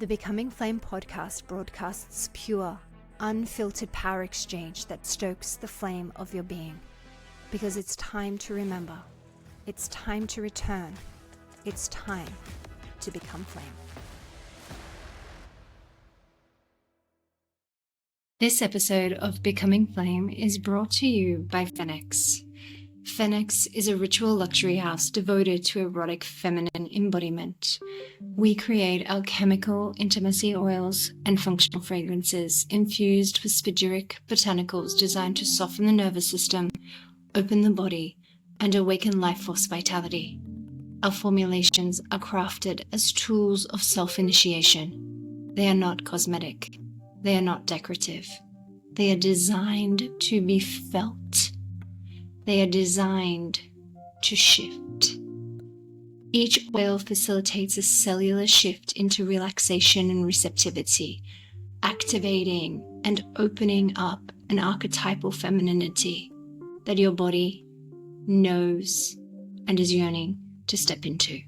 The Becoming Flame podcast broadcasts pure, unfiltered power exchange that stokes the flame of your being. Because it's time to remember. It's time to return. It's time to become flame. This episode of Becoming Flame is brought to you by Phoenix. Phoenix is a ritual luxury house devoted to erotic feminine embodiment. We create alchemical intimacy oils and functional fragrances infused with spagyric botanicals designed to soften the nervous system, open the body, and awaken life force vitality. Our formulations are crafted as tools of self-initiation. They are not cosmetic. They are not decorative. They are designed to be felt. They are designed to shift. Each oil facilitates a cellular shift into relaxation and receptivity, activating and opening up an archetypal femininity that your body knows and is yearning to step into.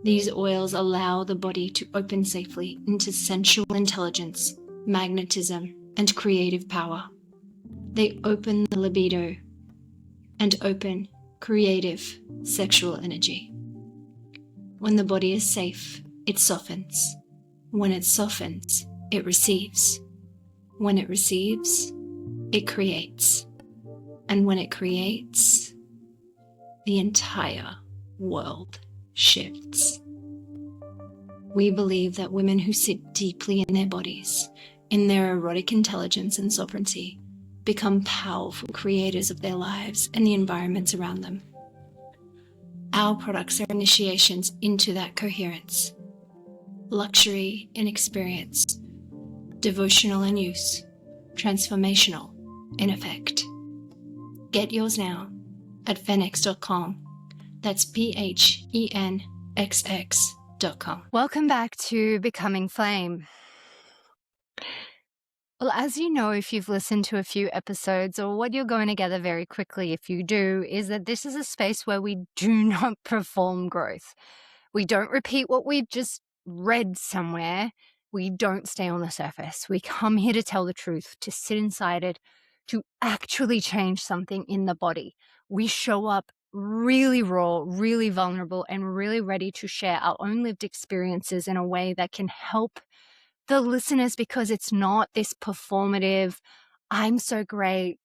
These oils allow the body to open safely into sensual intelligence, magnetism, and creative power. They open the libido and open creative sexual energy. When the body is safe, it softens. When it softens, it receives. When it receives, it creates. And when it creates, the entire world shifts. We believe that women who sit deeply in their bodies, in their erotic intelligence and sovereignty, become powerful creators of their lives and the environments around them. Our products are initiations into that coherence. Luxury in experience, devotional in use, transformational in effect. Get yours now at phoenix.com. That's PHENXX.com. Welcome back to Becoming Flame. Well, as you know, if you've listened to a few episodes, or what you're going to gather very quickly if you do, is that this is a space where we do not perform growth. We don't repeat what we've just read somewhere. We don't stay on the surface. We come here to tell the truth, to sit inside it, to actually change something in the body. We show up really raw, really vulnerable, and really ready to share our own lived experiences in a way that can help the listeners, because it's not this performative, I'm so great,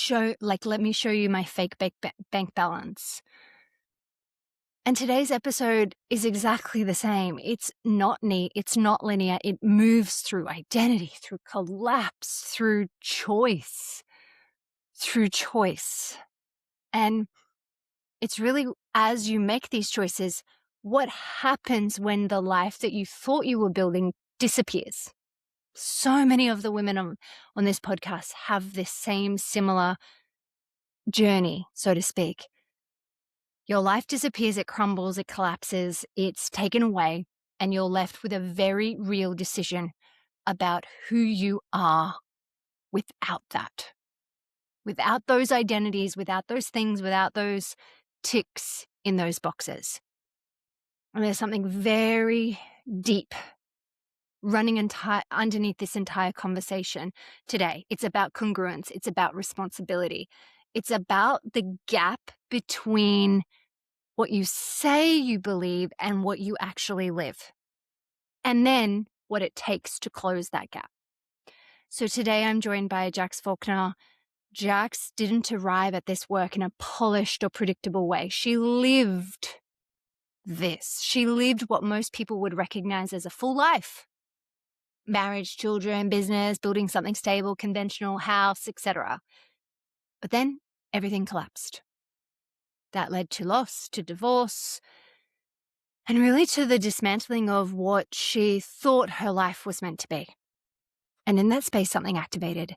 let me show you my fake bank balance. And today's episode is exactly the same. It's not neat, it's not linear, it moves through identity, through collapse, through choice. And it's really, as you make these choices, what happens when the life that you thought you were building disappears. So many of the women on this podcast have this same similar journey, so to speak. Your life disappears, it crumbles, it collapses, it's taken away, and you're left with a very real decision about who you are without that. Without those identities, without those things, without those ticks in those boxes. And there's something very deep running underneath this entire conversation today. It's about congruence. It's about responsibility. It's about the gap between what you say you believe and what you actually live. And then what it takes to close that gap. So today I'm joined by Jax Faulkner. Jax didn't arrive at this work in a polished or predictable way. She lived this. She lived what most people would recognize as a full life. Marriage, children, business, building something stable, conventional, house, etc. But then everything collapsed. That led to loss, to divorce, and really to the dismantling of what she thought her life was meant to be. And in that space, something activated.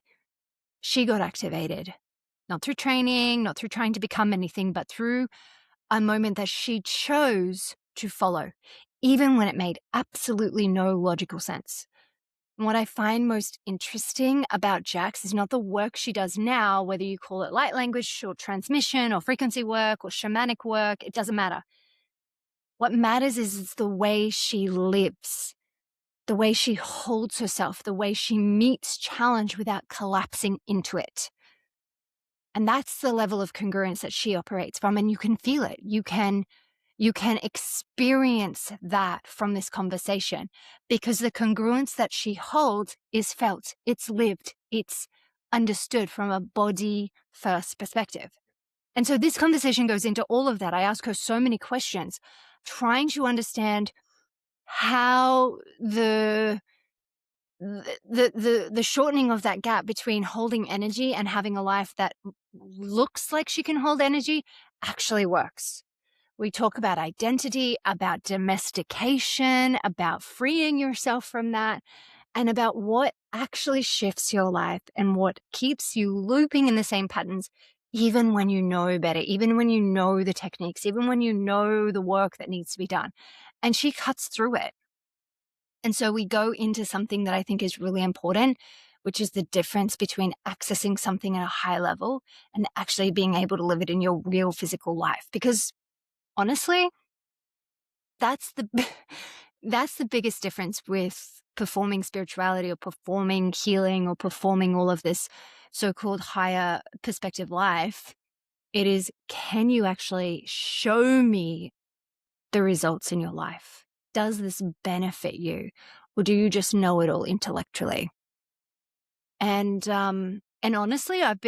She got activated, not through training, not through trying to become anything, but through a moment that she chose to follow, even when it made absolutely no logical sense. And what I find most interesting about Jax is not the work she does now, whether you call it light language or transmission or frequency work or shamanic work, it doesn't matter. What matters is the way she lives, the way she holds herself, the way she meets challenge without collapsing into it. And that's the level of congruence that she operates from. And you can feel it. You can experience that from this conversation, because the congruence that she holds is felt, it's lived, it's understood from a body first perspective. And so this conversation goes into all of that. I ask her so many questions, trying to understand how the shortening of that gap between holding energy and having a life that looks like she can hold energy actually works. We talk about identity, about domestication, about freeing yourself from that, and about what actually shifts your life and what keeps you looping in the same patterns, even when you know better, even when you know the techniques, even when you know the work that needs to be done. And she cuts through it. And so we go into something that I think is really important, which is the difference between accessing something at a high level and actually being able to live it in your real physical life. Because honestly, that's the that's the biggest difference with performing spirituality or performing healing or performing all of this so-called higher perspective life. It is, can you actually show me the results in your life? Does this benefit you? Or do you just know it all intellectually? And honestly, I've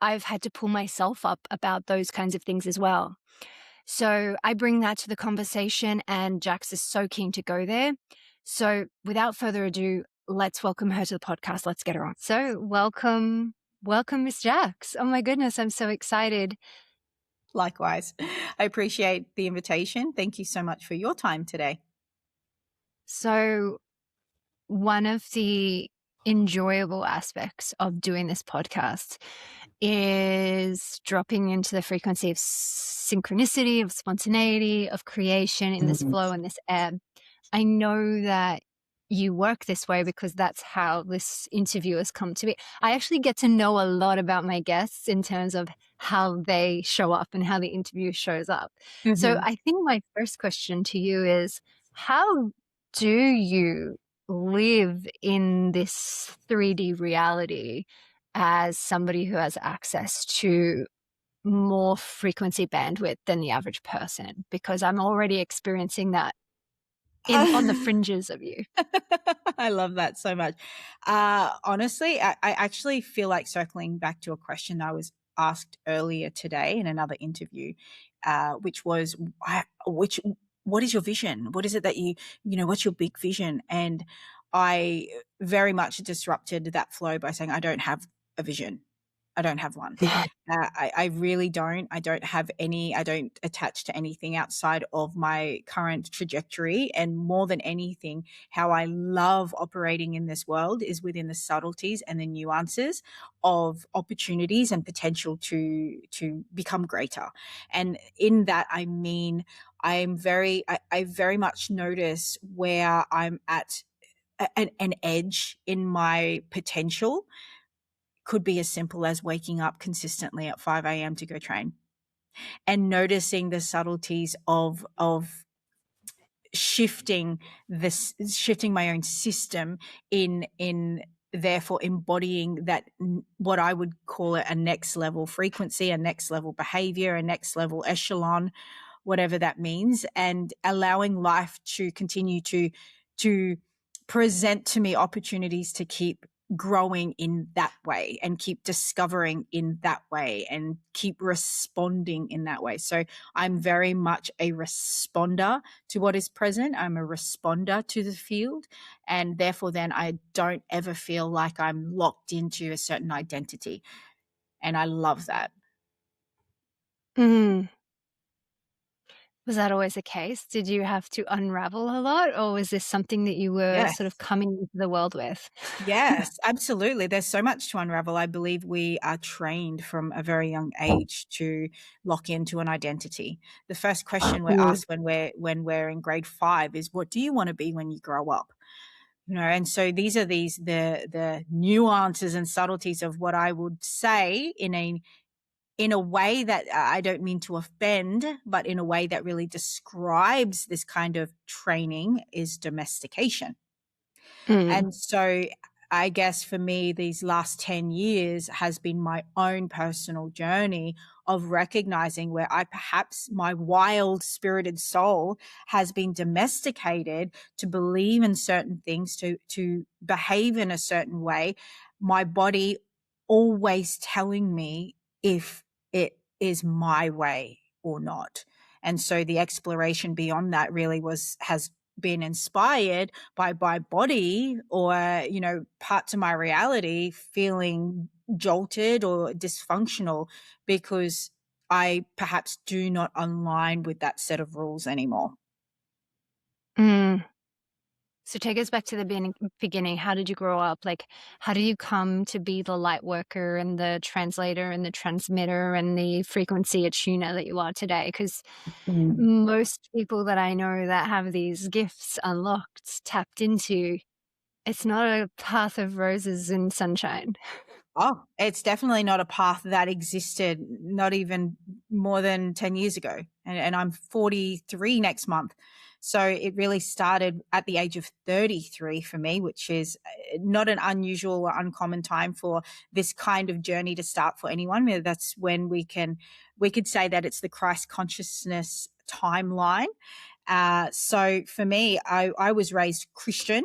had to pull myself up about those kinds of things as well. So I bring that to the conversation, and Jax is so keen to go there. So without further ado, let's welcome her to the podcast. Let's get her on. So welcome, Miss Jax. Oh my goodness, I'm so excited. Likewise. I appreciate the invitation. Thank you so much for your time today. So one of the enjoyable aspects of doing this podcast is dropping into the frequency of synchronicity, of spontaneity, of creation in this flow and this ebb. I know that you work this way because that's how this interview has come to be. I actually get to know a lot about my guests in terms of how they show up and how the interview shows up. So I think my first question to you is, how do you live in this 3D reality as somebody who has access to more frequency bandwidth than the average person? Because I'm already experiencing that on the fringes of you. I love that so much. Honestly, I actually feel like circling back to a question I was asked earlier today in another interview, which was, what is your vision? What is it that what's your big vision? And I very much disrupted that flow by saying, I don't have a vision. I don't have one. I really don't. I don't have any. I don't attach to anything outside of my current trajectory. And more than anything, how I love operating in this world is within the subtleties and the nuances of opportunities and potential to become greater. And in that, I mean, I very much notice where I'm at an edge in my potential. Could be as simple as waking up consistently at 5 a.m. to go train and noticing the subtleties of shifting my own system in therefore embodying that, what I would call it, a next level frequency, a next level behavior, a next level echelon, whatever that means, and allowing life to continue to present to me opportunities to keep growing in that way and keep discovering in that way and keep responding in that way. So I'm very much a responder to what is present. I'm a responder to the field. And therefore then I don't ever feel like I'm locked into a certain identity. And I love that. Mm. Was that always the case? Did you have to unravel a lot, or was this something that you were sort of Yes. coming into the world with? Yes, absolutely. There's so much to unravel. I believe we are trained from a very young age to lock into an identity. The first question we're Mm. asked when we're in grade 5 is, what do you want to be when you grow up? And so these are the nuances and subtleties of what I would say in a in a way that I don't mean to offend, but in a way that really describes this kind of training, is domestication. And so I guess for me, these last 10 years has been my own personal journey of recognizing where perhaps my wild spirited soul has been domesticated to believe in certain things, to behave in a certain way. My body always telling me if it is my way or not. And so the exploration beyond that really has been inspired by body, or parts of my reality feeling jolted or dysfunctional because I perhaps do not align with that set of rules anymore. So take us back to the beginning. How did you grow up? Like, how did you come to be the light worker and the translator and the transmitter and the frequency attuner that you are today? Because most people that I know that have these gifts unlocked, tapped into, it's not a path of roses and sunshine. Oh, it's definitely not a path that existed not even more than 10 years ago. And I'm 43 next month. So it really started at the age of 33 for me, which is not an unusual or uncommon time for this kind of journey to start for anyone. That's when we could say that it's the Christ consciousness timeline. So for me, I was raised Christian.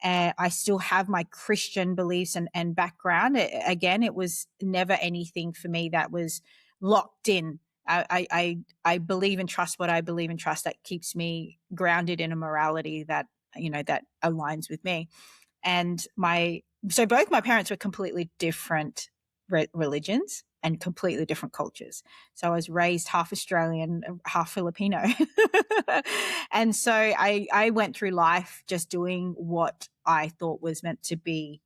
I still have my Christian beliefs and background. Again, it was never anything for me that was locked in. I believe and trust what I believe and trust, that keeps me grounded in a morality that, that aligns with me. And so both my parents were completely different religions and completely different cultures. So I was raised half Australian, half Filipino. And so I went through life just doing what I thought was meant to be,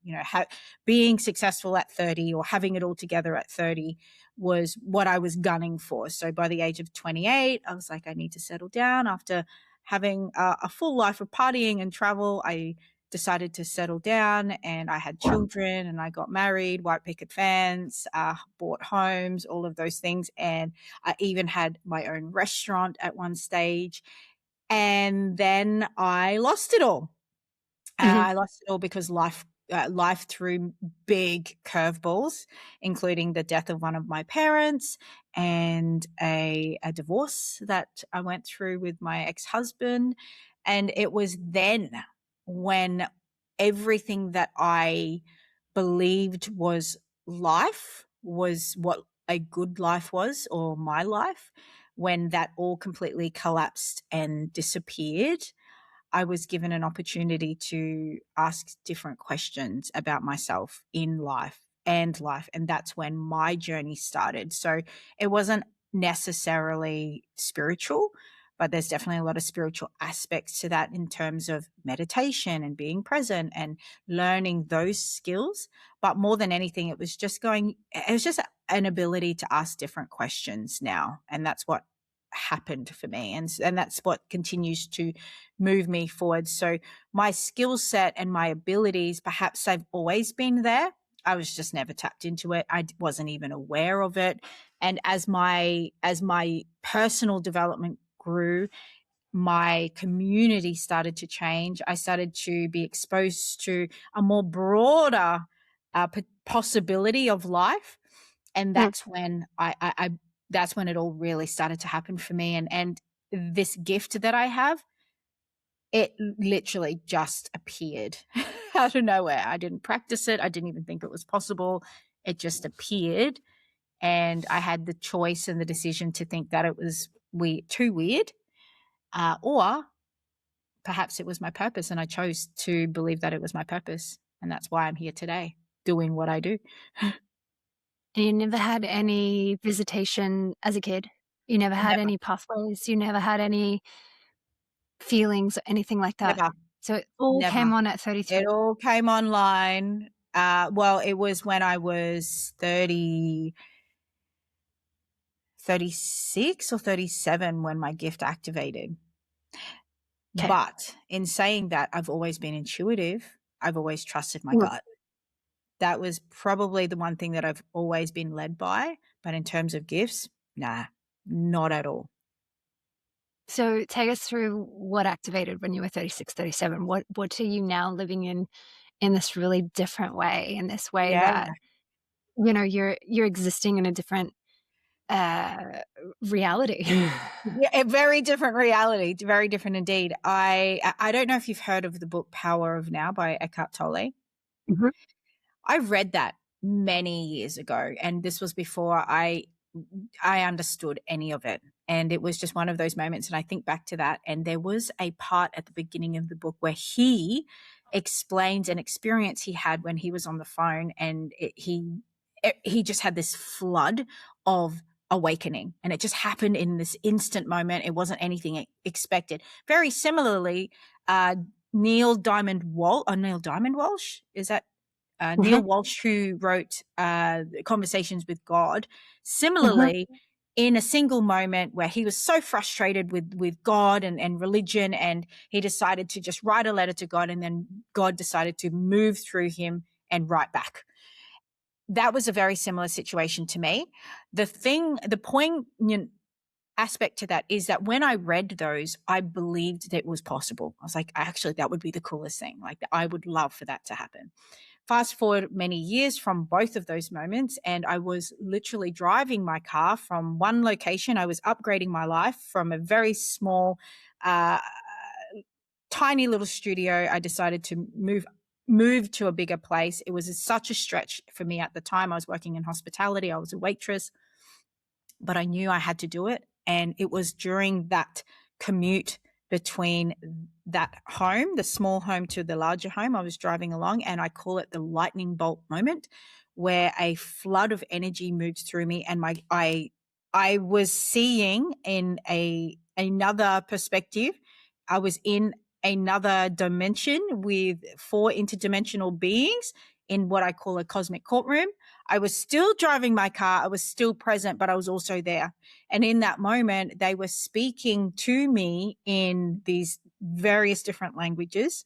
being successful at 30 or having it all together at 30 was what I was gunning for. So by the age of 28, I was like, I need to settle down. After having a full life of partying and travel, I decided to settle down, and I had children, and I got married, white picket fence, bought homes, all of those things. And I even had my own restaurant at one stage. And then I lost it all. I lost it all because life threw big curveballs, including the death of one of my parents and a divorce that I went through with my ex-husband. And it was then when everything that I believed was life, was what a good life was, or my life, when that all completely collapsed and disappeared. I was given an opportunity to ask different questions about myself in life. And that's when my journey started. So it wasn't necessarily spiritual, but there's definitely a lot of spiritual aspects to that in terms of meditation and being present and learning those skills. But more than anything, it was just an ability to ask different questions now. And that's what happened for me. And that's what continues to move me forward. So my skill set and my abilities, perhaps they've always been there. I was just never tapped into it. I wasn't even aware of it. And as my personal development grew, my community started to change. I started to be exposed to a more broader possibility of life. And that's when that's when it all really started to happen for me. And this gift that I have, it literally just appeared out of nowhere. I didn't practice it. I didn't even think it was possible. It just appeared. And I had the choice and the decision to think that it was too weird, or perhaps it was my purpose. And I chose to believe that it was my purpose. And that's why I'm here today doing what I do. And you never had any visitation as a kid? You never had any pathways? You never had any feelings or anything like that? Never. So it all came on at 33? It all came online. Well, it was when I was 36 or 37 when my gift activated. Okay. But in saying that, I've always been intuitive. I've always trusted my gut. That was probably the one thing that I've always been led by. But in terms of gifts, nah, not at all. So take us through what activated when you were 36, 37. What are you now living in this really different way, in this way Yeah. that, you know, you're existing in a different reality. Yeah, a very different reality, very different indeed. I don't know if you've heard of the book Power of Now by Eckhart Tolle. Mhm. I read that many years ago, and this was before I understood any of it. And it was just one of those moments. And I think back to that. And there was a part at the beginning of the book where he explains an experience he had when he was on the phone, and he just had this flood of awakening, and it just happened in this instant moment. It wasn't anything expected. Very similarly, Neil Diamond Walsh, is that Neil Walsh, who wrote Conversations with God, similarly, in a single moment where he was so frustrated with God and religion, and he decided to just write a letter to God, and then God decided to move through him and write back. That was a very similar situation to me. The poignant aspect to that is that when I read those, I believed that it was possible. I was like, actually, that would be the coolest thing. Like, I would love for that to happen. Fast forward many years from both of those moments, and I was literally driving my car from one location. I was upgrading my life from a very small, tiny little studio. I decided to move to a bigger place. It was such a stretch for me at the time. I was working in hospitality. I was a waitress, but I knew I had to do it. And it was during that commute between that home, the small home, to the larger home, I was driving along, and I call it the lightning bolt moment, where a flood of energy moved through me, and I was seeing in another perspective. I was in another dimension with 4 interdimensional beings in what I call a cosmic courtroom. I was still driving my car. I was still present, but I was also there. And in that moment, they were speaking to me in these various different languages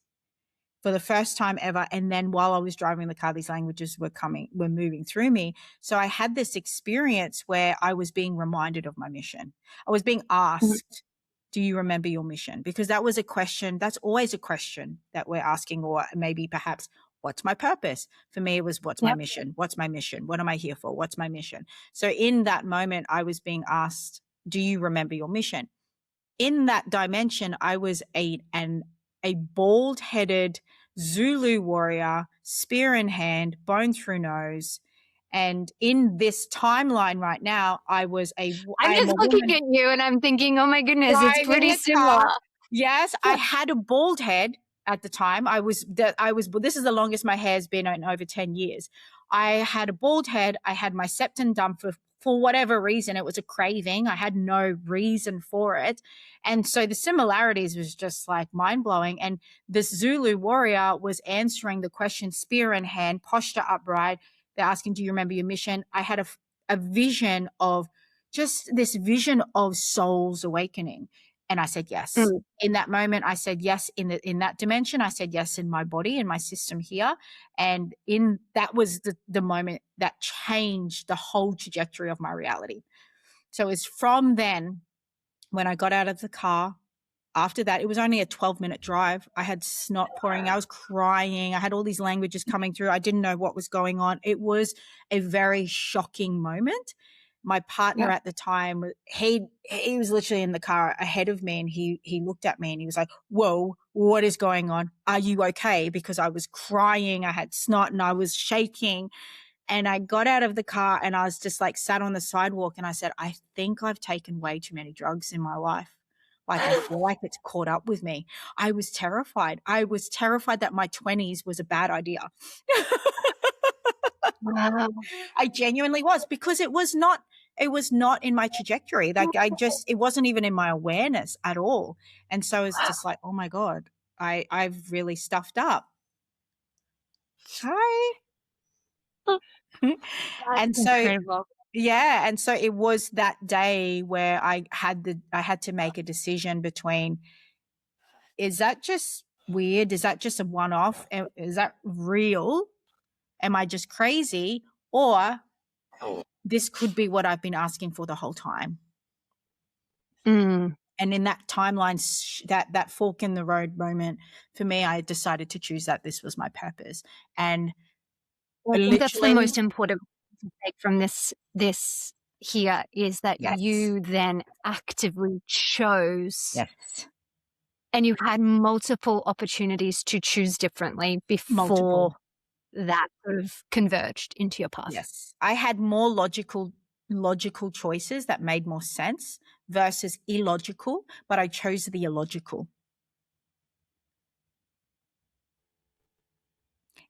for the first time ever. And then while I was driving the car, these languages were moving through me. So I had this experience where I was being reminded of my mission. I was being asked, do you remember your mission? Because that was a question. That's always a question that we're asking, or maybe perhaps, what's my purpose? For me, it was, what's my mission? What's my mission? What am I here for? What's my mission? So in that moment, I was being asked, do you remember your mission? In that dimension, I was a bald-headed Zulu warrior, spear in hand, bone through nose. And in this timeline right now, I'm I am just a looking woman at you and I'm thinking, oh my goodness, it's driving pretty a similar. car. Yes, I had a bald head at the time. This is the longest my hair's been in over 10 years. I had a bald head. I had my septum done for whatever reason. It was a craving. I had no reason for it. And so the similarities was just like mind blowing. And this Zulu warrior was answering the question, spear in hand, posture upright. They're asking, do you remember your mission? I had a vision of just this vision of souls awakening. And I said yes. In that moment, I said yes. In that dimension, I said yes in my body, in my system here. And that was the moment that changed the whole trajectory of my reality. So it's from then, when I got out of the car, after that, it was only a 12-minute drive. I had snot pouring. I was crying. I had all these languages coming through. I didn't know what was going on. It was a very shocking moment. My partner at the time, he was literally in the car ahead of me, and he looked at me and he was like, whoa, what is going on? Are you okay? Because I was crying. I had snot and I was shaking. And I got out of the car and I was just like sat on the sidewalk, and I said, I think I've taken way too many drugs in my life. Like, I feel like it's caught up with me. I was terrified. I was terrified that my 20s was a bad idea. Wow. I genuinely was, because it was not in my trajectory. Like, it wasn't even in my awareness at all. And so it's just like, oh my God, I've really stuffed up. Hi. That's And so, incredible. yeah. And so it was that day where I had to make a decision between, is that just weird? Is that just a one-off? Is that real? Am I just crazy? Or this could be what I've been asking for the whole time. Mm. And in that timeline, that fork in the road moment for me, I decided to choose that this was my purpose. And I think that's the literally, most important to take from this here is that yes, you then actively chose, yes, and you had multiple opportunities to choose differently before multiple. that sort of converged into your path. Yes. I had more logical choices that made more sense versus illogical, but I chose the illogical.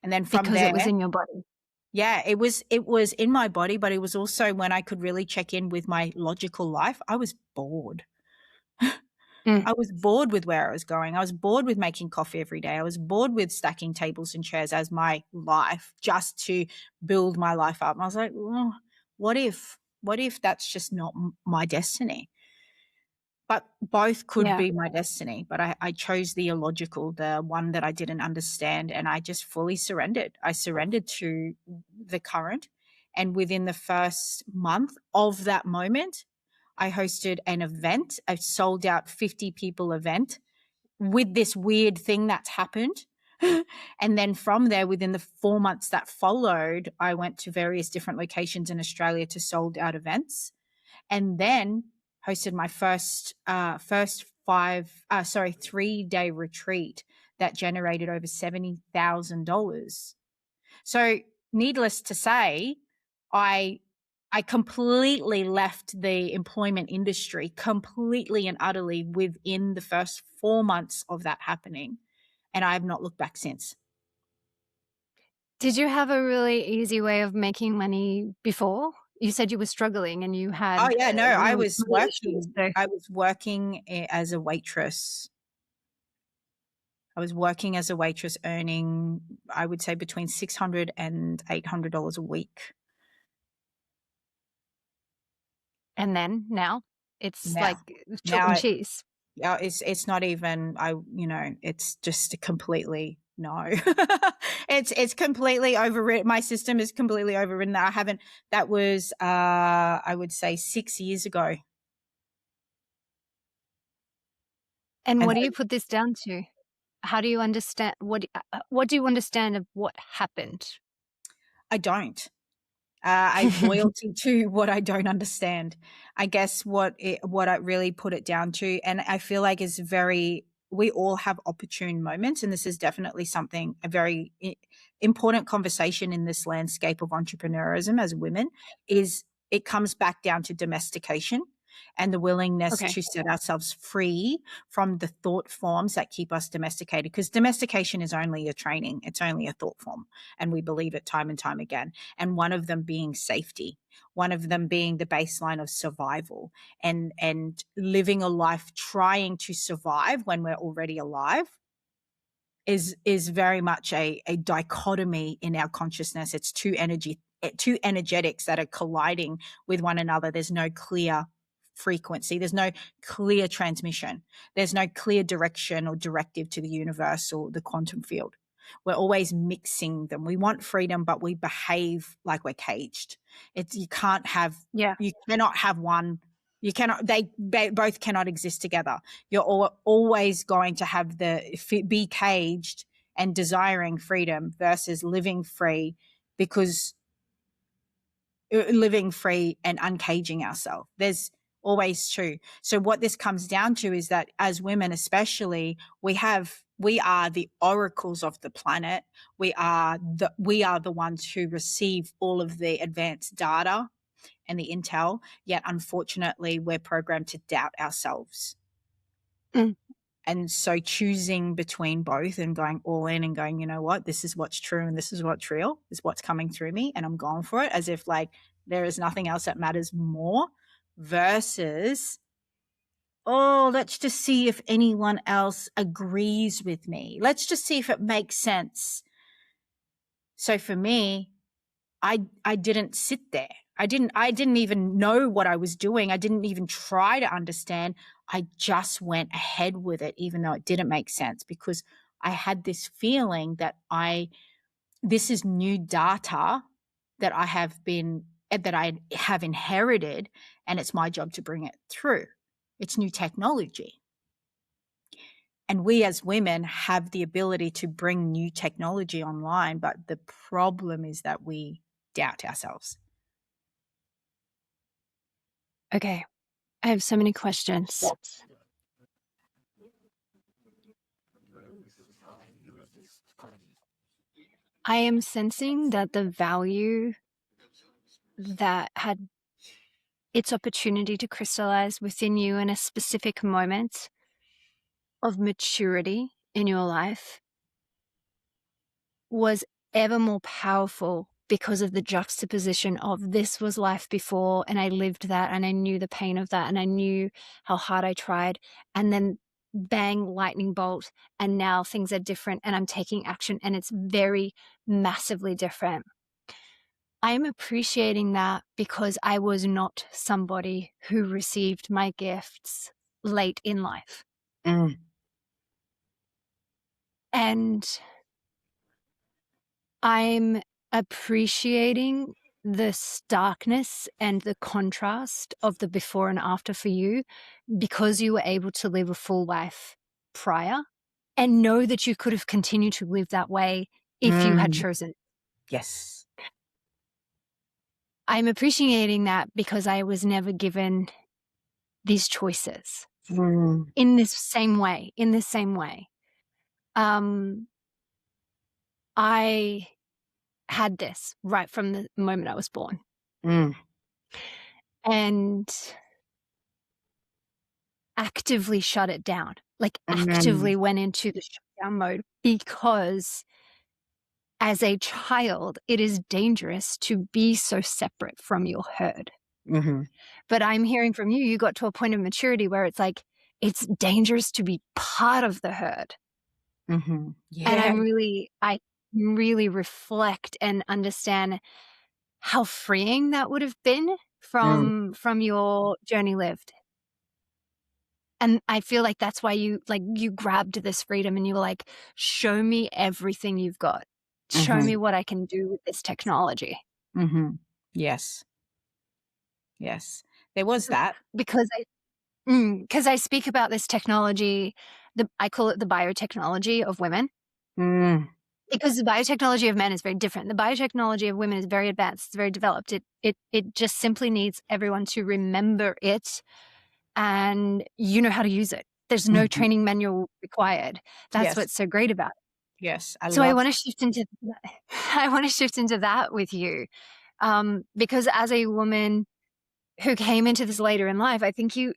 And then from because there, it was in your body. yeah, it was in my body, but it was also when I could really check in with my logical life. I was bored. Mm. I was bored with where I was going. I was bored with making coffee every day. I was bored with stacking tables and chairs as my life just to build my life up. And I was like, oh, what if that's just not my destiny? But both could be my destiny. But I chose the illogical, the one that I didn't understand, and I just fully surrendered. I surrendered to the current. And within the first month of that moment, I hosted an event, a sold out 50 people event with this weird thing that's happened. And then from there, within the 4 months that followed, I went to various different locations in Australia to sold out events. And then hosted my first 3-day retreat that generated over $70,000. So needless to say, I completely left the employment industry completely and utterly within the first 4 months of that happening. And I have not looked back since. Did you have a really easy way of making money before? You said you were struggling and you had Oh yeah, no, I was money issues, so. I was working as a waitress. I was working as a waitress earning, I would say, between $600 and $800 a week. And then now it's Now, like chalk and now cheese. it's not even, it's just a completely no. It's completely overwritten. My system is completely overridden. That was I would say 6 years ago. And what so do you put this down to? How do you understand what do you understand of what happened? I don't. I have loyalty to what I don't understand. I guess what I really put it down to, and I feel like is we all have opportune moments, and this is definitely a very important conversation in this landscape of entrepreneurism as women, is it comes back down to domestication and the willingness Okay. to set ourselves free from the thought forms that keep us domesticated, because domestication is only a training. It's only a thought form, and we believe it time and time again. And one of them being safety, one of them being the baseline of survival, and living a life trying to survive when we're already alive is very much a dichotomy in our consciousness. It's two energetics that are colliding with one another. There's no clear frequency. There's no clear transmission. There's no clear direction or directive to the universe or the quantum field. We're always mixing them. We want freedom, but we behave like we're caged. You cannot have one. They both cannot exist together. You're always going to have be caged and desiring freedom versus living free, because living free and uncaging ourselves. There's always two. So what this comes down to is that as women, especially, we are the oracles of the planet. We are the ones who receive all of the advanced data and the intel, yet unfortunately we're programmed to doubt ourselves. Mm. And so choosing between both and going all in and going, you know what, this is what's true and this is what's real, is what's coming through me, and I'm going for it, as if like there is nothing else that matters more, versus, oh, let's just see if anyone else agrees with me. Let's just see if it makes sense. So for me, I didn't sit there. I didn't even know what I was doing. I didn't even try to understand. I just went ahead with it, even though it didn't make sense, because I had this feeling that this is new data that I have been that I have inherited, and it's my job to bring it through. It's new technology. And we as women have the ability to bring new technology online, but the problem is that we doubt ourselves. Okay. I have so many questions. I am sensing that the value that had its opportunity to crystallize within you in a specific moment of maturity in your life was ever more powerful because of the juxtaposition of this was life before, and I lived that, and I knew the pain of that, and I knew how hard I tried, and then bang, lightning bolt, and now things are different, and I'm taking action, and it's very massively different. I'm appreciating that because I was not somebody who received my gifts late in life. And I'm appreciating the starkness and the contrast of the before and after for you because you were able to live a full life prior and know that you could have continued to live that way if you had chosen. Yes. I'm appreciating that because I was never given these choices in this same way. I had this right from the moment I was born. And actively shut it down, like actively went into the shutdown mode because as a child, it is dangerous to be so separate from your herd. But I'm hearing from you, you got to a point of maturity where it's like, it's dangerous to be part of the herd. Yeah. And I really reflect and understand how freeing that would have been from your journey lived. And I feel like that's why you grabbed this freedom and you were like, show me everything you've got. Show me what I can do with this technology. Yes. Yes. There was that. Because I speak about this technology, I call it the biotechnology of women. Because the biotechnology of men is very different. The biotechnology of women is very advanced. It's very developed. It just simply needs everyone to remember it, and you know how to use it. There's no training manual required. That's what's so great about it. Yes. I want to shift into that with you, because as a woman who came into this later in life, I think you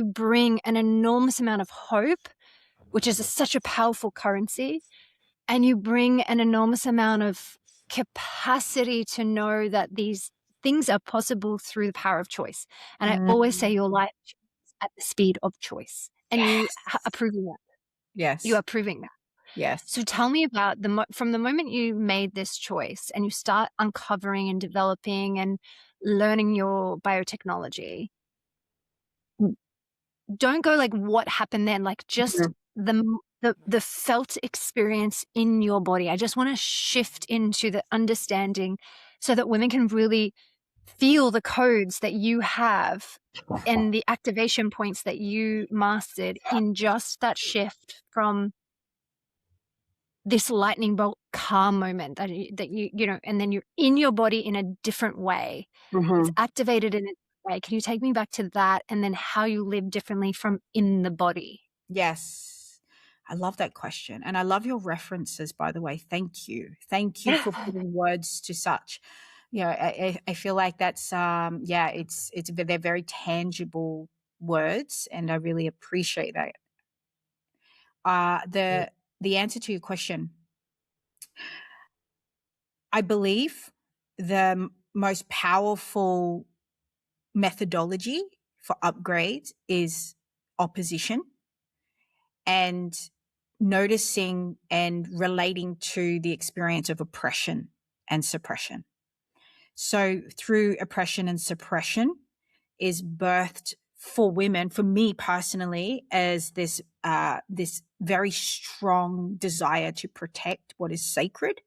bring an enormous amount of hope, which is such a powerful currency. And you bring an enormous amount of capacity to know that these things are possible through the power of choice. And I always say your life is at the speed of choice. And you are proving that. Yes. You are proving that. Yes. So tell me about from the moment you made this choice and you start uncovering and developing and learning your biotechnology. Don't go like what happened then, like just the felt experience in your body. I just want to shift into the understanding so that women can really feel the codes that you have and the activation points that you mastered in just that shift from this lightning bolt calm moment that you know, and then you're in your body in a different way. It's activated in a way. Can you take me back to that and then how you live differently from in the body? Yes. I love that question. And I love your references, by the way. Thank you. Thank you for putting words to such, you know, I feel like that's, they're very tangible words, and I really appreciate that. The answer to your question, I believe the most powerful methodology for upgrades is opposition and noticing and relating to the experience of oppression and suppression. So through oppression and suppression is birthed for women, for me personally, as this very strong desire to protect what is sacred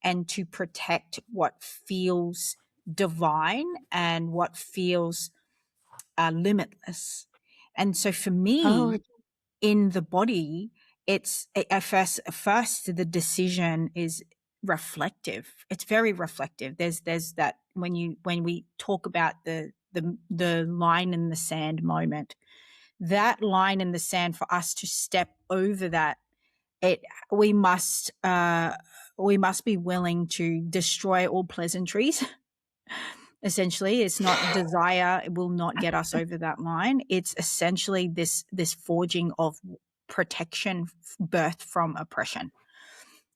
and to protect what feels divine and what feels limitless. And so for me, Oh, in the body, it's at first the decision is reflective. It's very reflective. There's that when we talk about the line in the sand moment, that line in the sand, for us to step over that, we must be willing to destroy all pleasantries. Essentially, it's not desire, it will not get us over that line. It's essentially this forging of protection birthed from oppression.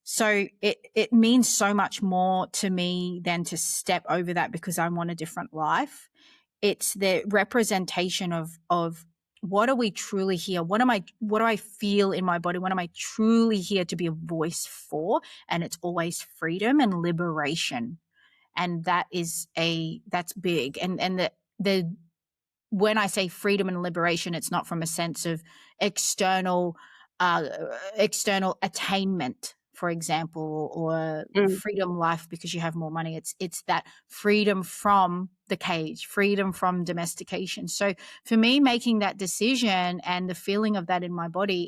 So it means so much more to me than to step over that because I want a different life. It's the representation of what are we truly here? What do I feel in my body? What am I truly here to be a voice for? And it's always freedom and liberation. And that's big. And the when I say freedom and liberation, it's not from a sense of external attainment, for example, or freedom life because you have more money. It's that freedom from the cage, freedom from domestication. So for me, making that decision and the feeling of that in my body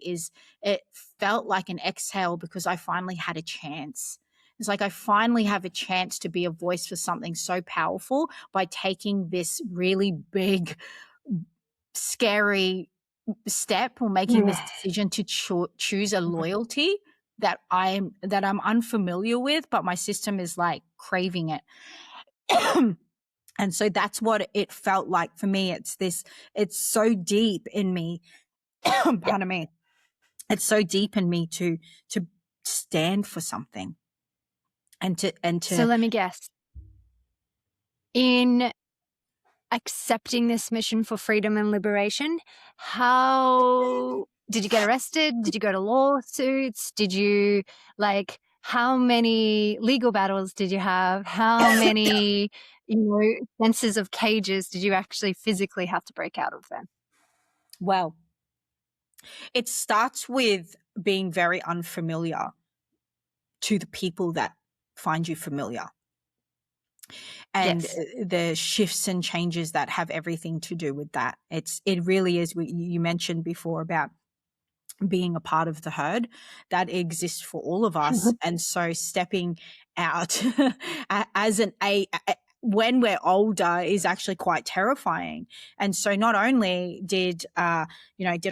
it felt like an exhale because I finally had a chance. It's like I finally have a chance to be a voice for something so powerful by taking this really big, scary step or making this decision to choose a loyalty that I'm unfamiliar with, but my system is like craving it. And so that's what it felt like for me. It's so deep in me. Pardon me. It's so deep in me to stand for something. So let me guess. In accepting this mission for freedom and liberation, how did you get arrested? Did you go to lawsuits? Did you how many legal battles did you have? How many, senses of cages did you actually physically have to break out of then? Well, it starts with being very unfamiliar to the people that find you familiar. And the shifts and changes that have everything to do with that. It really is what you mentioned before about being a part of the herd that exists for all of us. And so stepping out as when we're older is actually quite terrifying. And so not only did I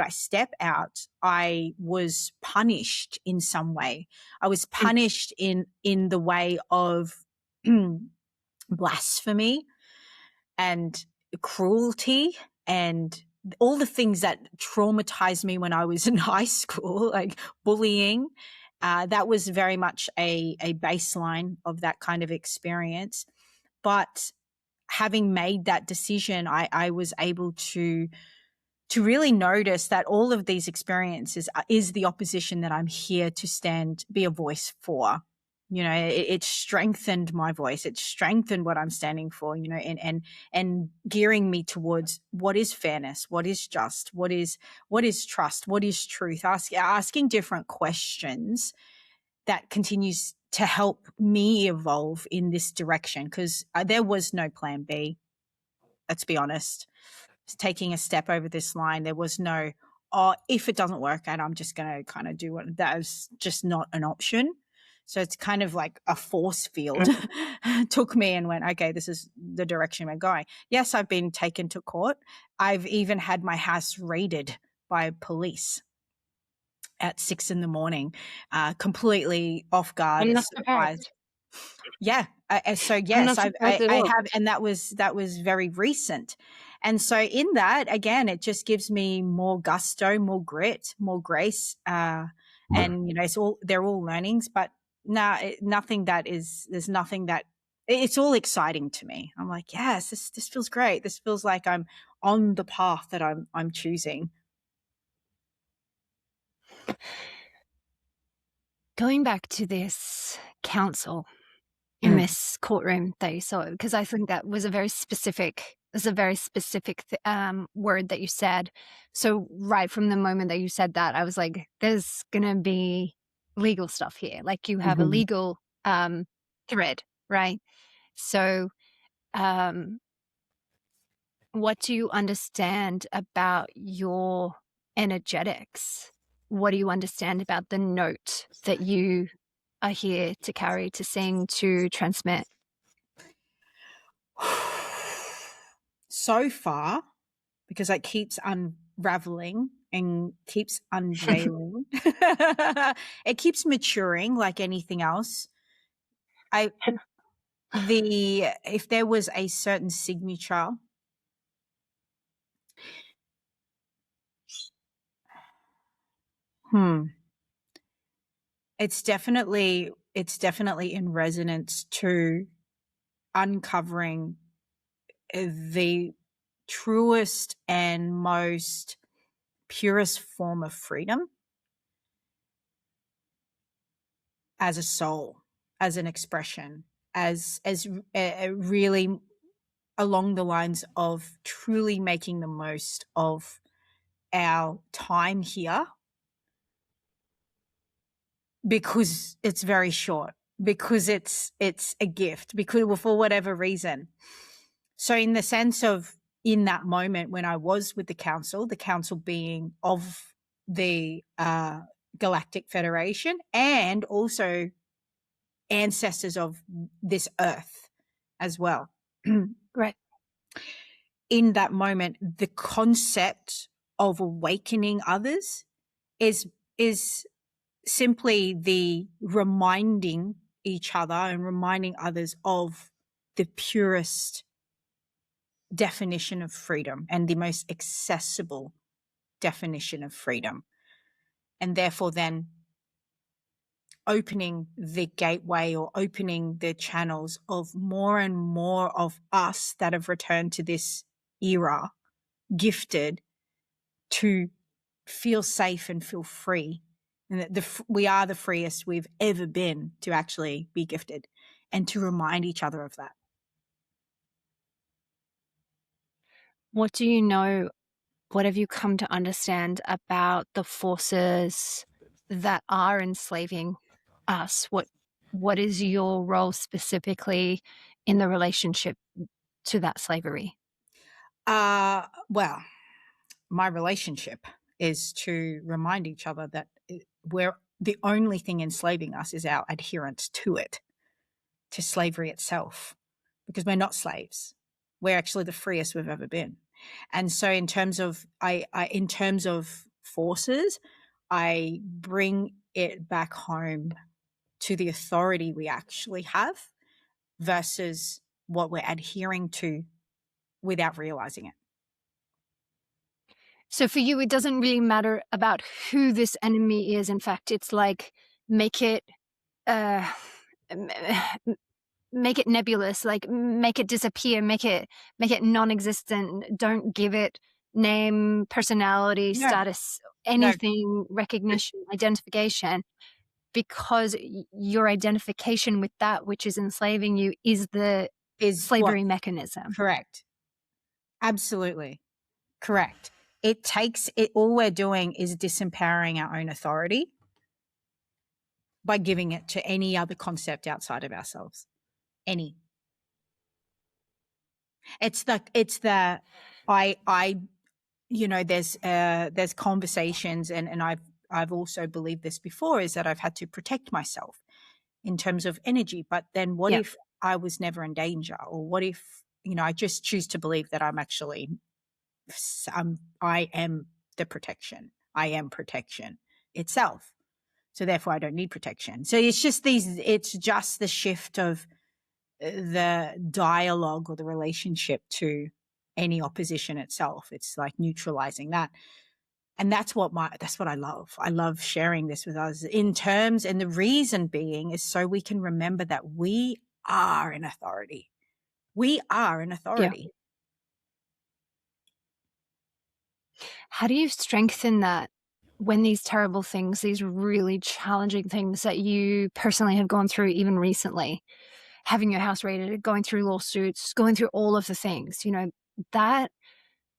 step out, I was punished in some way. I was punished in the way of blasphemy and cruelty and all the things that traumatized me when I was in high school, like bullying. That was very much a baseline of that kind of experience. But having made that decision, I was able to really notice that all of these experiences is the opposition that I'm here to be a voice for. It strengthened my voice. It strengthened what I'm standing for, and gearing me towards what is fairness, what is just, what is trust, what is truth, asking different questions that continues to help me evolve in this direction, because there was no plan B. Let's be honest. Taking a step over this line, there was no, if it doesn't work out, I'm just going to kind of do what, that was just not an option. So it's kind of like a force field took me and went, okay, this is the direction we're going. Yes, I've been taken to court. I've even had my house raided by police at 6 a.m, completely off guard. I'm not surprised. Yeah. So yes, I have, and that was very recent. And so in that, again, it just gives me more gusto, more grit, more grace. And they're all learnings, but nothing that it's all exciting to me. I'm like, yes, this feels great. This feels like I'm on the path that I'm choosing. Going back to this counsel in this courtroom that you saw, because I think that was a very specific word that you said. So right from the moment that you said that, I was like, there's gonna be legal stuff here. Like you have a legal thread, right? So what do you understand about your energetics? What do you understand about the note that you are here to carry, to sing, to transmit? So far, because it keeps unraveling and keeps unveiling, it keeps maturing like anything else. If there was a certain signature, it's definitely in resonance to uncovering the truest and most purest form of freedom as a soul, as an expression, as really along the lines of truly making the most of our time here, because it's very short, because it's a gift, because for whatever reason. So in the sense of, in that moment when I was with the council being of the Galactic Federation and also ancestors of this earth as well. Right. In that moment, the concept of awakening others is simply the reminding each other and reminding others of the purest definition of freedom and the most accessible definition of freedom. And therefore then opening the gateway or opening the channels of more and more of us that have returned to this era, gifted, to feel safe and feel free. And that we are the freest we've ever been to actually be gifted, and to remind each other of that. What do you know? What have you come to understand about the forces that are enslaving us? What is your role specifically in the relationship to that slavery? Well, my relationship is to remind each other that we're the only thing enslaving us is our adherence to it, to slavery itself, because we're not slaves. We're actually the freest we've ever been. And so in terms of in terms of forces, I bring it back home to the authority we actually have versus what we're adhering to without realizing it. So for you, it doesn't really matter about who this enemy is. In fact, it's like make it nebulous, like make it disappear, make it non-existent. Don't give it name, personality, status, anything, recognition, identification, because your identification with that which is enslaving you is the slavery mechanism. Correct. Absolutely. Correct. It takes it. All we're doing is disempowering our own authority by giving it to any other concept outside of ourselves. Any. It's the I you know, there's conversations, and I've also believed this before, is that I've had to protect myself in terms of energy. But then what if I was never in danger? Or what if, I just choose to believe that I am the protection. I am protection itself. So therefore I don't need protection. So it's just the shift of the dialogue or the relationship to any opposition itself. It's like neutralizing that. And that's what I love. I love sharing this with others in terms, and the reason being is so we can remember that we are an authority. We are an authority. Yeah. How do you strengthen that when these terrible things, these really challenging things that you personally have gone through even recently, having your house raided, going through lawsuits, going through all of the things,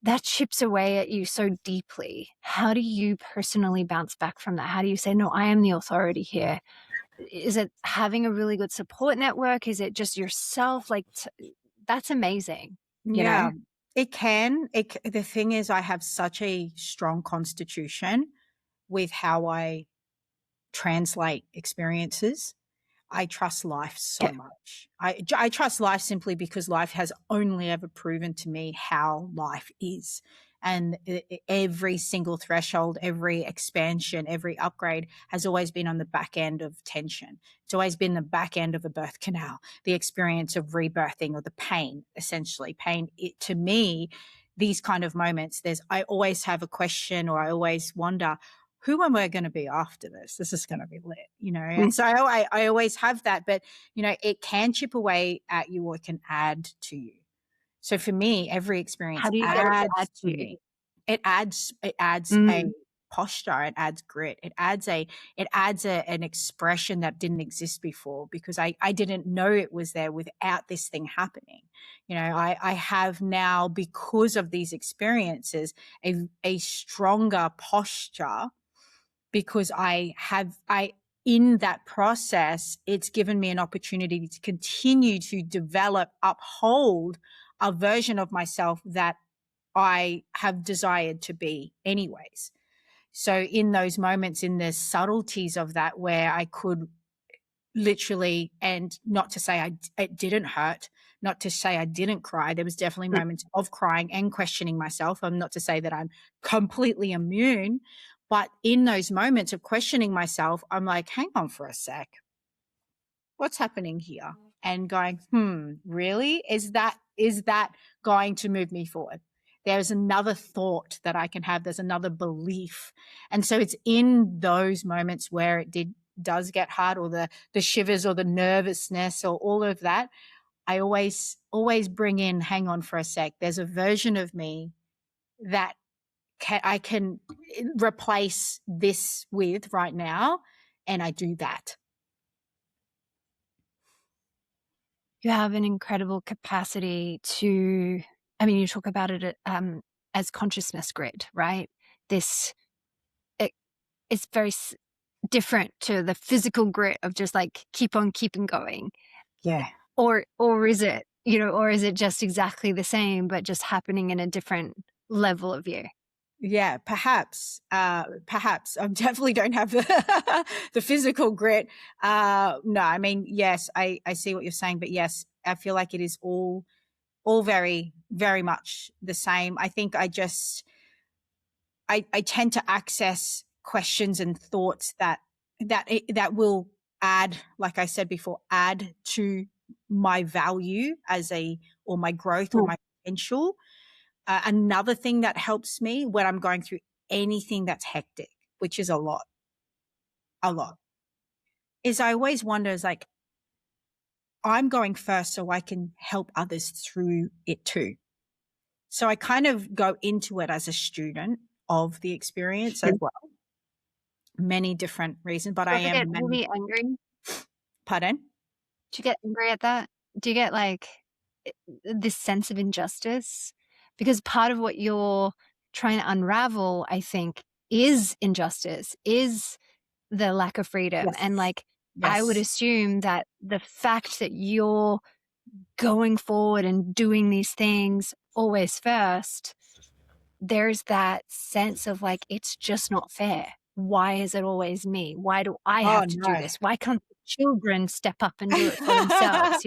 that chips away at you so deeply. How do you personally bounce back from that? How do you say, no, I am the authority here? Is it having a really good support network? Is it just yourself? Like, that's amazing. You Yeah, know? it can. The thing is, I have such a strong constitution with how I translate experiences. I trust life so Yeah. much. I trust life simply because life has only ever proven to me how life is. And every single threshold, every expansion, every upgrade has always been on the back end of tension. It's always been the back end of a birth canal, the experience of rebirthing or the pain, essentially. Pain, to me, these kind of moments, I always have a question, or I always wonder, who am I going to be after this? This is going to be lit, And so I always have that, but it can chip away at you, or it can add to you. So for me, every experience How do you get it to add adds to to you? me. It adds a posture. It adds grit. It adds an expression that didn't exist before, because I didn't know it was there without this thing happening. I have now, because of these experiences, a stronger posture, because in that process, it's given me an opportunity to continue to develop, uphold a version of myself that I have desired to be anyways. So in those moments, in the subtleties of that, where I could literally, and not to say it didn't hurt, not to say I didn't cry. There was definitely moments of crying and questioning myself. I'm not to say that I'm completely immune, but in those moments of questioning myself, I'm like, hang on for a sec. What's happening here? And going, really? Is that going to move me forward? There's another thought that I can have. There's another belief. And so it's in those moments where does get hard, or the shivers, or the nervousness, or all of that. I always bring in, hang on for a sec. There's a version of me that I can replace this with right now. And I do that. You have an incredible capacity to, I mean, you talk about it as consciousness grit, right? It's very different to the physical grit of just like keep on keeping going. Yeah. Or is it, or is it just exactly the same, but just happening in a different level of you? Yeah, perhaps. Perhaps. I definitely don't have the physical grit. No, I mean, yes, I see what you're saying, but yes, I feel like it is all very, very much the same. I think I tend to access questions and thoughts that will add, like I said before, add to my value or my growth, or my potential. Another thing that helps me when I'm going through anything that's hectic, which is a lot, is I always wonder, is like, I'm going first so I can help others through it too. So I kind of go into it as a student of the experience as well. Many different reasons, but I am really angry. Pardon? Do you get angry at that? Do you get like this sense of injustice? Because part of what you're trying to unravel, I think, is injustice, is the lack of freedom. Yes. And like, Yes. I would assume that the fact that you're going forward and doing these things always first, there's that sense of like, it's just not fair. Why is it always me? Why do I have to do this? Why can't the children step up and do it for themselves,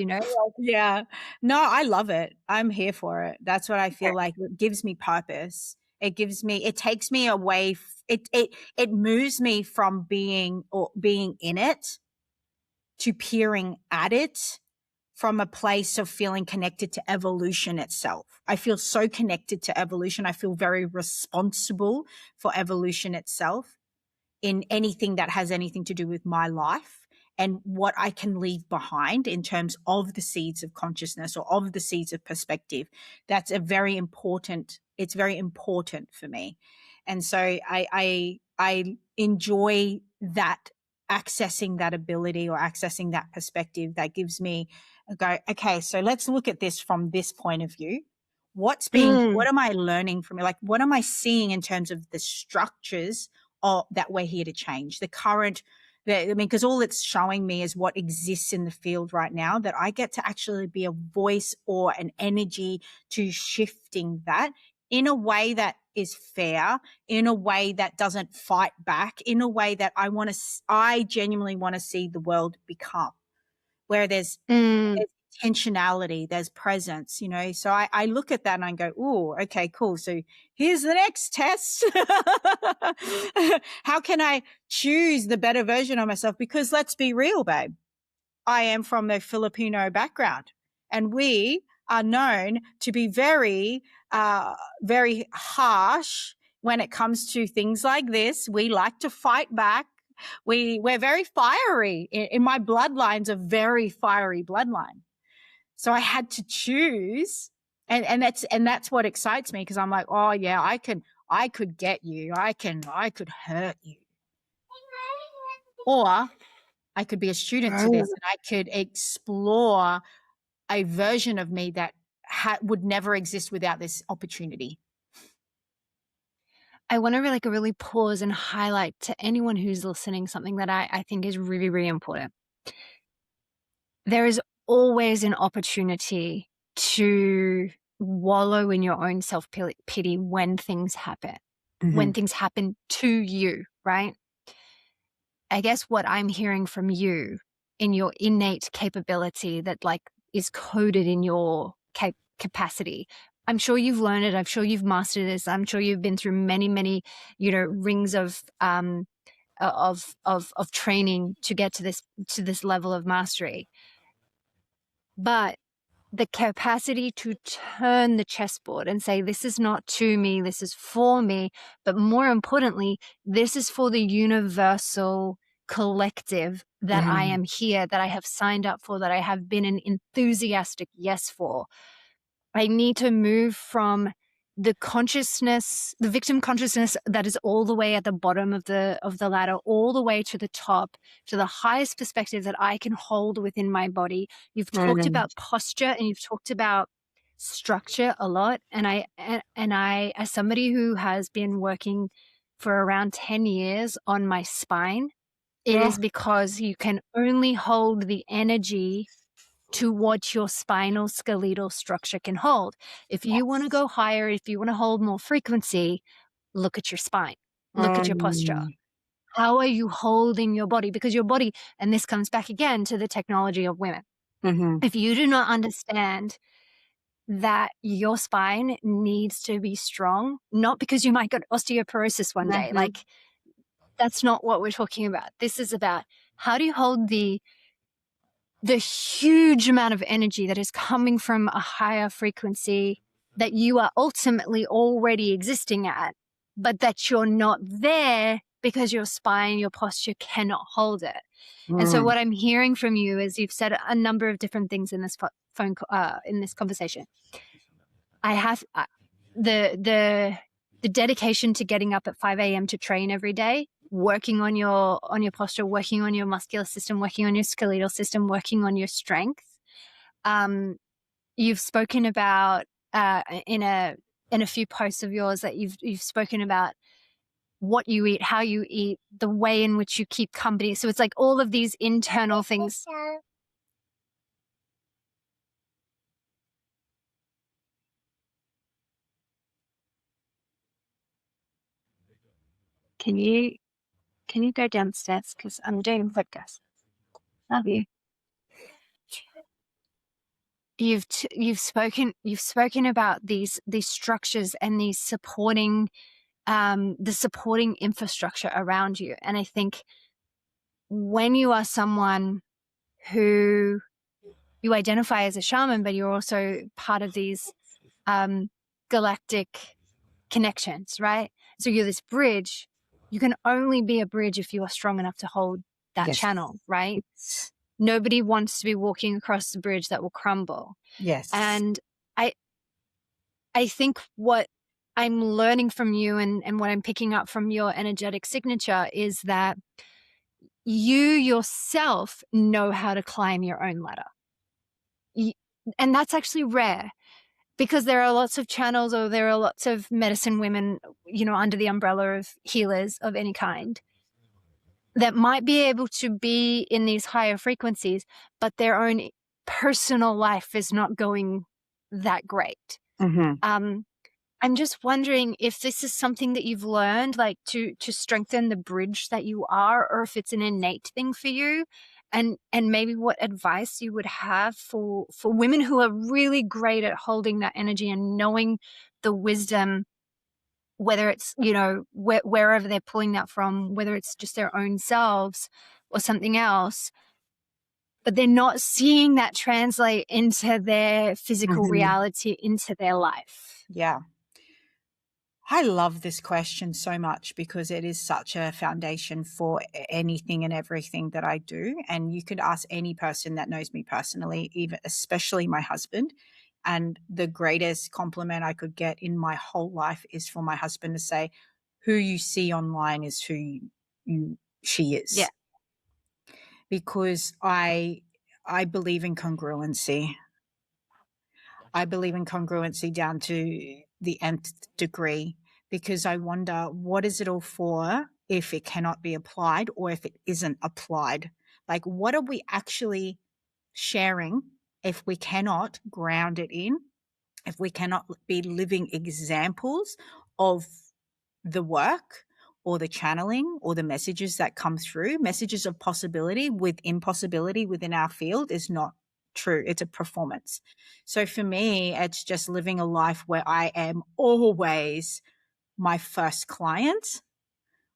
Yeah. No, I love it. I'm here for it. That's what I feel like. It gives me purpose. It takes me away. It moves me from being in it to peering at it from a place of feeling connected to evolution itself. I feel so connected to evolution. I feel very responsible for evolution itself in anything that has anything to do with my life and what I can leave behind in terms of the seeds of consciousness or of the seeds of perspective. It's very important for me. And so I enjoy that, accessing that ability or accessing that perspective that gives me okay, so let's look at this from this point of view. What am I learning from it? Like, what am I seeing in terms of the structures that we're here to change, the current because all it's showing me is what exists in the field right now, that I get to actually be a voice or an energy to shifting that in a way that is fair, in a way that doesn't fight back, in a way that I genuinely want to see the world become, where there's intentionality, there's presence, So I look at that and I go, oh, okay, cool. So here's the next test. How can I choose the better version of myself? Because let's be real, babe. I am from a Filipino background, and we are known to be very, very harsh when it comes to things like this. We like to fight back. We're very fiery. In my bloodline's a very fiery bloodline. So I had to choose, and that's what excites me, because I'm like, oh yeah, I could get you. I could hurt you. Or I could be a student to this, and I could explore a version of me that would never exist without this opportunity. I want to really pause and highlight to anyone who's listening something that I think is really, really important. There is always an opportunity to wallow in your own self-pity when things happen, when things happen to you, right? I guess what I'm hearing from you in your innate capability that is coded in your capacity. I'm sure you've learned it. I'm sure you've mastered this. I'm sure you've been through many, many, rings of training to get to this level of mastery. But the capacity to turn the chessboard and say, this is not to me, this is for me, but more importantly, this is for the universal collective that I am here, that I have signed up for, that I have been an enthusiastic yes for. I need to move from the consciousness, the victim consciousness that is all the way at the bottom of the ladder, all the way to the top, to the highest perspective that I can hold within my body. You've talked about posture and you've talked about structure a lot. And I, as somebody who has been working for around 10 years on my spine, it is because you can only hold the energy to what your spinal skeletal structure can hold. If you want to go higher, if you want to hold more frequency, look at your spine, look at your posture. How are you holding your body? Because your body, and this comes back again to the technology of women. If you do not understand that your spine needs to be strong, not because you might get osteoporosis one day, that's not what we're talking about. This is about how do you hold the huge amount of energy that is coming from a higher frequency that you are ultimately already existing at, but that you're not there because your spine, your posture cannot hold it. And so what I'm hearing from you is you've said a number of different things in this in this conversation. I have the dedication to getting up at 5 a.m. to train every day, working on your posture, working on your muscular system, working on your skeletal system, working on your strength. You've spoken about in a few posts of yours that you've spoken about what you eat, how you eat, the way in which you keep company. So it's like all of these internal things. Can you go downstairs, because I'm doing a podcast. Love you. You've spoken about these structures and these supporting the supporting infrastructure around you. And I think when you are someone who you identify as a shaman, but you're also part of these galactic connections, right? So you're this bridge. You can only be a bridge if you are strong enough to hold that channel, right? Nobody wants to be walking across the bridge that will crumble. Yes. And I think what I'm learning from you and what I'm picking up from your energetic signature is that you yourself know how to climb your own ladder. And that's actually rare, because there are lots of channels, or there are lots of medicine women, under the umbrella of healers of any kind. that might be able to be in these higher frequencies, but their own personal life is not going that great. I'm just wondering if this is something that you've learned, like to strengthen the bridge that you are, or if it's an innate thing for you, and maybe what advice you would have for women who are really great at holding that energy and knowing the wisdom, whether it's, you know, wherever they're pulling that from, whether it's just their own selves or something else, but they're not seeing that translate into their physical reality, into their life. Yeah. I love this question so much because it is such a foundation for anything and everything that I do. And you could ask any person that knows me personally, even especially my husband. And the greatest compliment I could get in my whole life is for my husband to say, who you see online is who she is. Yeah. Because I believe in congruency. I believe in congruency down to the nth degree, because I wonder, what is it all for if it cannot be applied, or if it isn't applied? Like, what are we actually sharing if we cannot ground it in, if we cannot be living examples of the work or the channeling or the messages that come through? Messages of possibility with impossibility within our field is not true. It's a performance. So for me, it's just living a life where I am always my first client,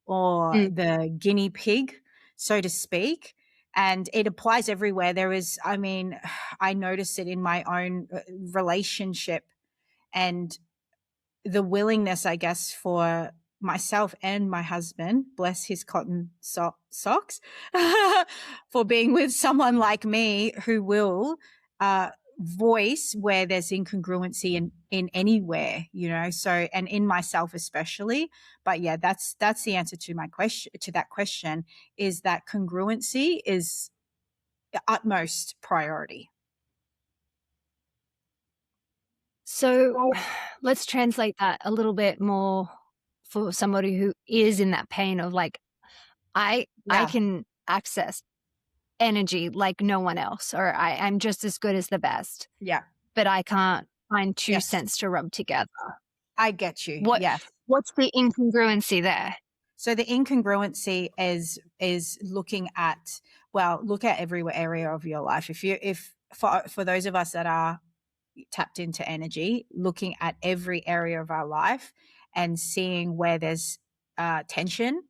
or the guinea pig, so to speak. And it applies everywhere. There is, I mean, I notice it in my own relationship, and the willingness, I guess, for myself and my husband, bless his cotton socks, for being with someone like me who will voice where there's incongruency in anywhere, you know, so, and in myself especially. But yeah, that's the answer to my question, to that question, is that congruency is the utmost priority. So let's translate that a little bit more for somebody who is in that pain of like, I can access energy like no one else, or I'm just as good as the best. Yeah. But I can't find 2 cents to rub together. I get you. Yes. What's the incongruency there? So the incongruency is looking at, well, look at every area of your life. If for those of us that are tapped into energy, looking at every area of our life and seeing where there's tension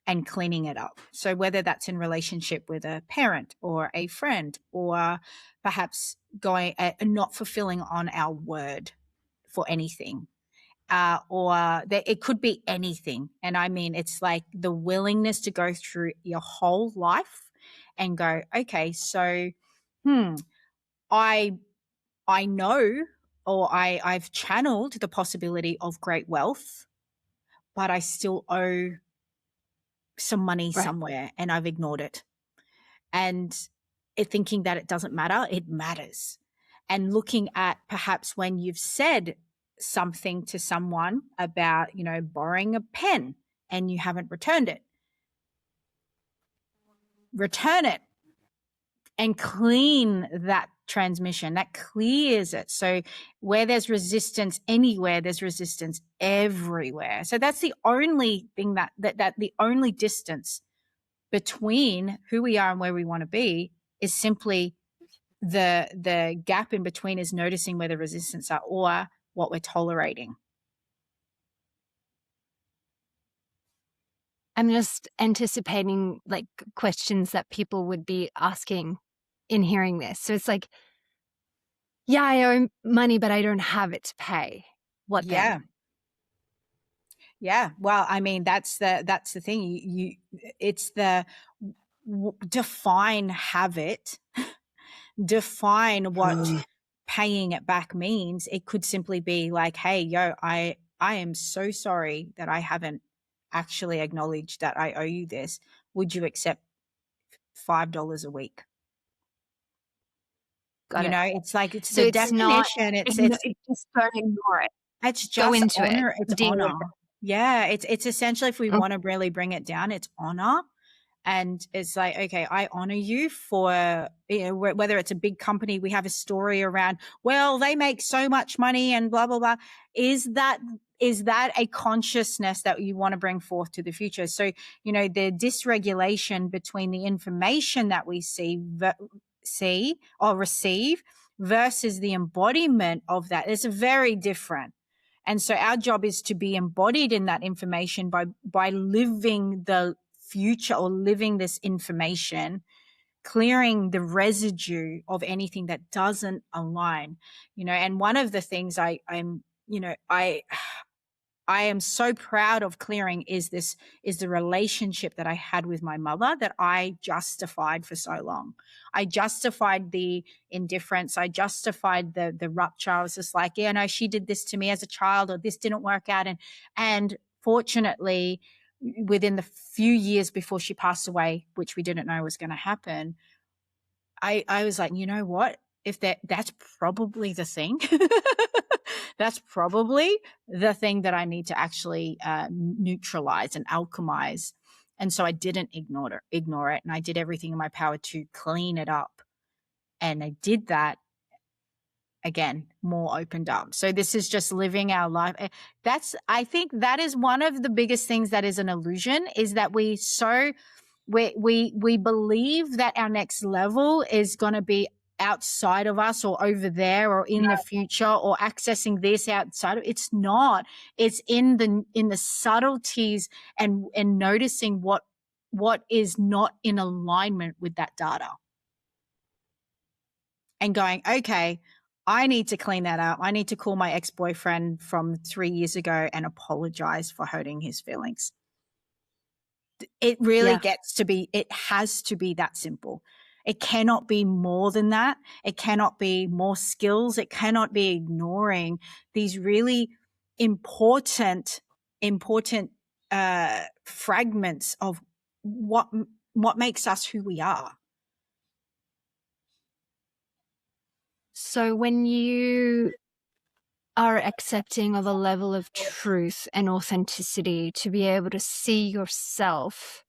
and cleaning it up. So whether that's in relationship with a parent or a friend, or perhaps going not fulfilling on our word for anything, or that it could be anything. And I mean, it's like the willingness to go through your whole life and go, okay, so, I know, or I've channeled the possibility of great wealth, but I still owe some money somewhere and I've ignored it. And thinking that it doesn't matter, it matters. And looking at perhaps when you've said something to someone about, you know, borrowing a pen and you haven't returned it. Return it and clean that transmission. That clears it. So where there's resistance anywhere, there's resistance everywhere. So that's the only thing that the only distance between who we are and where we want to be is simply the gap in between is noticing where the resistance are or what we're tolerating. I'm just anticipating like questions that people would be asking in hearing this. So it's like, yeah, I owe money, but I don't have it to pay. What then? Yeah. Well, I mean, that's the thing. It's the define have it, define what paying it back means. It could simply be like, hey, yo, I am so sorry that I haven't actually acknowledged that I owe you this. Would you accept $5 a week? Got you it. know, it's like, it's so the it's definition. Not, it's just don't ignore it. It's just go into honor. it. It's honor. Yeah. It's essentially, if we want to really bring it down, it's honor And it's like, okay, I honor you for, whether it's a big company, we have a story around, well, they make so much money and blah, blah, blah. Is that a consciousness that you want to bring forth to the future? So, the dysregulation between the information that we see or receive versus the embodiment of that is very different. And so our job is to be embodied in that information by living the future or living this information, clearing the residue of anything that doesn't align. And one of the things I am so proud of clearing is the relationship that I had with my mother that I justified for so long. I justified the indifference. I justified the rupture. I was just like, yeah, no, she did this to me as a child, or this didn't work out. And fortunately, within the few years before she passed away, which we didn't know was going to happen, I was like, you know what? If that's probably the thing. That's probably the thing that I need to actually neutralize and alchemize. And so I didn't ignore it. And I did everything in my power to clean it up. And I did that, again, more opened up. So this is just living our life. I think that is one of the biggest things that is an illusion, is that we believe that our next level is going to be outside of us or over there or in the future or accessing this outside of. It's not. It's in the subtleties and noticing what is not in alignment with that data, and going, okay, I need to clean that up. I need to call my ex-boyfriend from 3 years ago and apologize for hurting his feelings. It really it has to be that simple. It cannot be more than that. It cannot be more skills. It cannot be ignoring these really important fragments of what makes us who we are. So when you are accepting of a level of truth and authenticity to be able to see yourself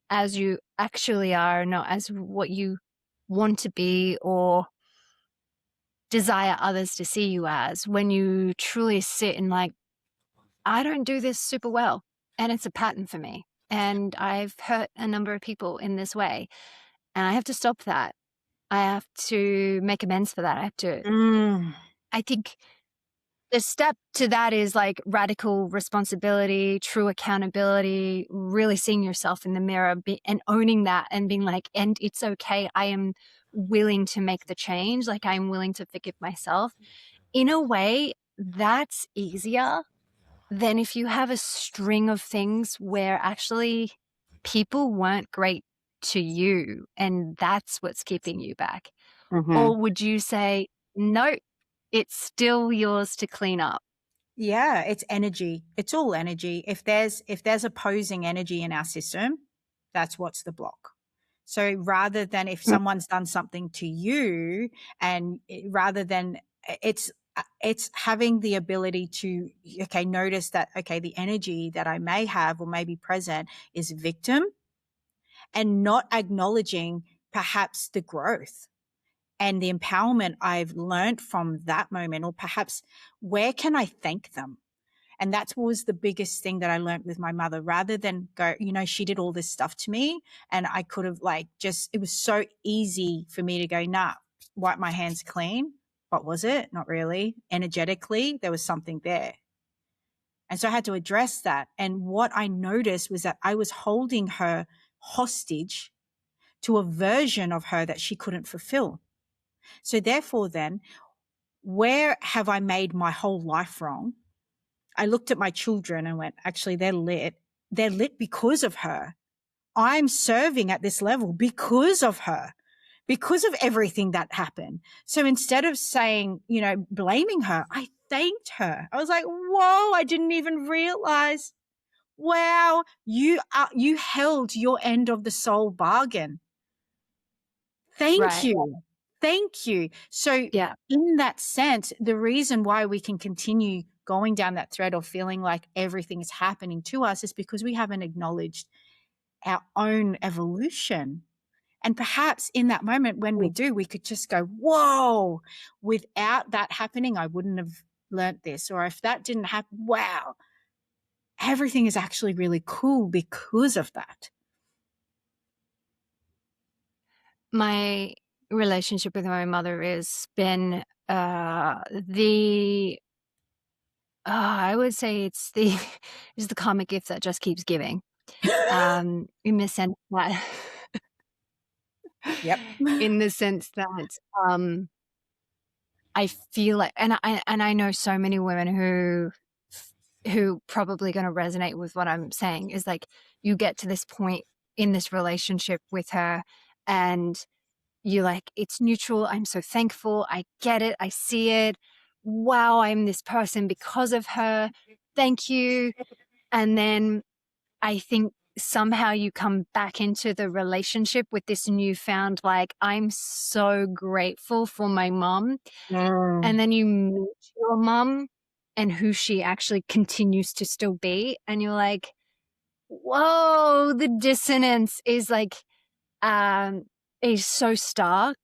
as you actually are, not as what you want to be or desire others to see you as, when you truly sit and like, I don't do this super well and it's a pattern for me and I've hurt a number of people in this way and I have to stop that. I have to make amends for that. I have to, I think the step to that is like radical responsibility, true accountability, really seeing yourself in the mirror and owning that and being like, and it's okay. I am willing to make the change. Like I'm willing to forgive myself. In a way, that's easier than if you have a string of things where actually people weren't great to you and that's what's keeping you back. Or would you say, no, it's still yours to clean up? Yeah, it's energy. It's all energy. If there's opposing energy in our system, that's what's the block. So rather than if someone's done something to you, and rather than it's having the ability to, okay, notice that, okay, the energy that I may have or may be present is victim, and not acknowledging perhaps the growth and the empowerment I've learned from that moment, or perhaps where can I thank them? And that was the biggest thing that I learned with my mother, rather than go, she did all this stuff to me and I could have it was so easy for me to go, nah, wipe my hands clean. But was it? Not really. Energetically, there was something there. And so I had to address that. And what I noticed was that I was holding her hostage to a version of her that she couldn't fulfill. So therefore then, where have I made my whole life wrong? I looked at my children and went, actually, they're lit. They're lit because of her. I'm serving at this level because of her, because of everything that happened. So instead of saying, blaming her, I thanked her. I was like, whoa, I didn't even realize. Wow, you held your end of the soul bargain. Thank you. Thank you. So in that sense, the reason why we can continue going down that thread of feeling like everything is happening to us is because we haven't acknowledged our own evolution. And perhaps in that moment when we do, we could just go, whoa, without that happening, I wouldn't have learnt this. Or if that didn't happen, wow, everything is actually really cool because of that. My relationship with my mother has been I would say it's the it's the karmic gift that just keeps giving. In the sense that Yep. in the sense that I feel like, and I know so many women who probably going to resonate with what I'm saying, is like, you get to this point in this relationship with her and you're like, it's neutral. I'm so thankful. I get it. I see it. Wow, I'm this person because of her. Thank you. And then I think somehow you come back into the relationship with this newfound, like, I'm so grateful for my mom. And then you meet your mom and who she actually continues to still be. And you're like, whoa, the dissonance is like, is so stark.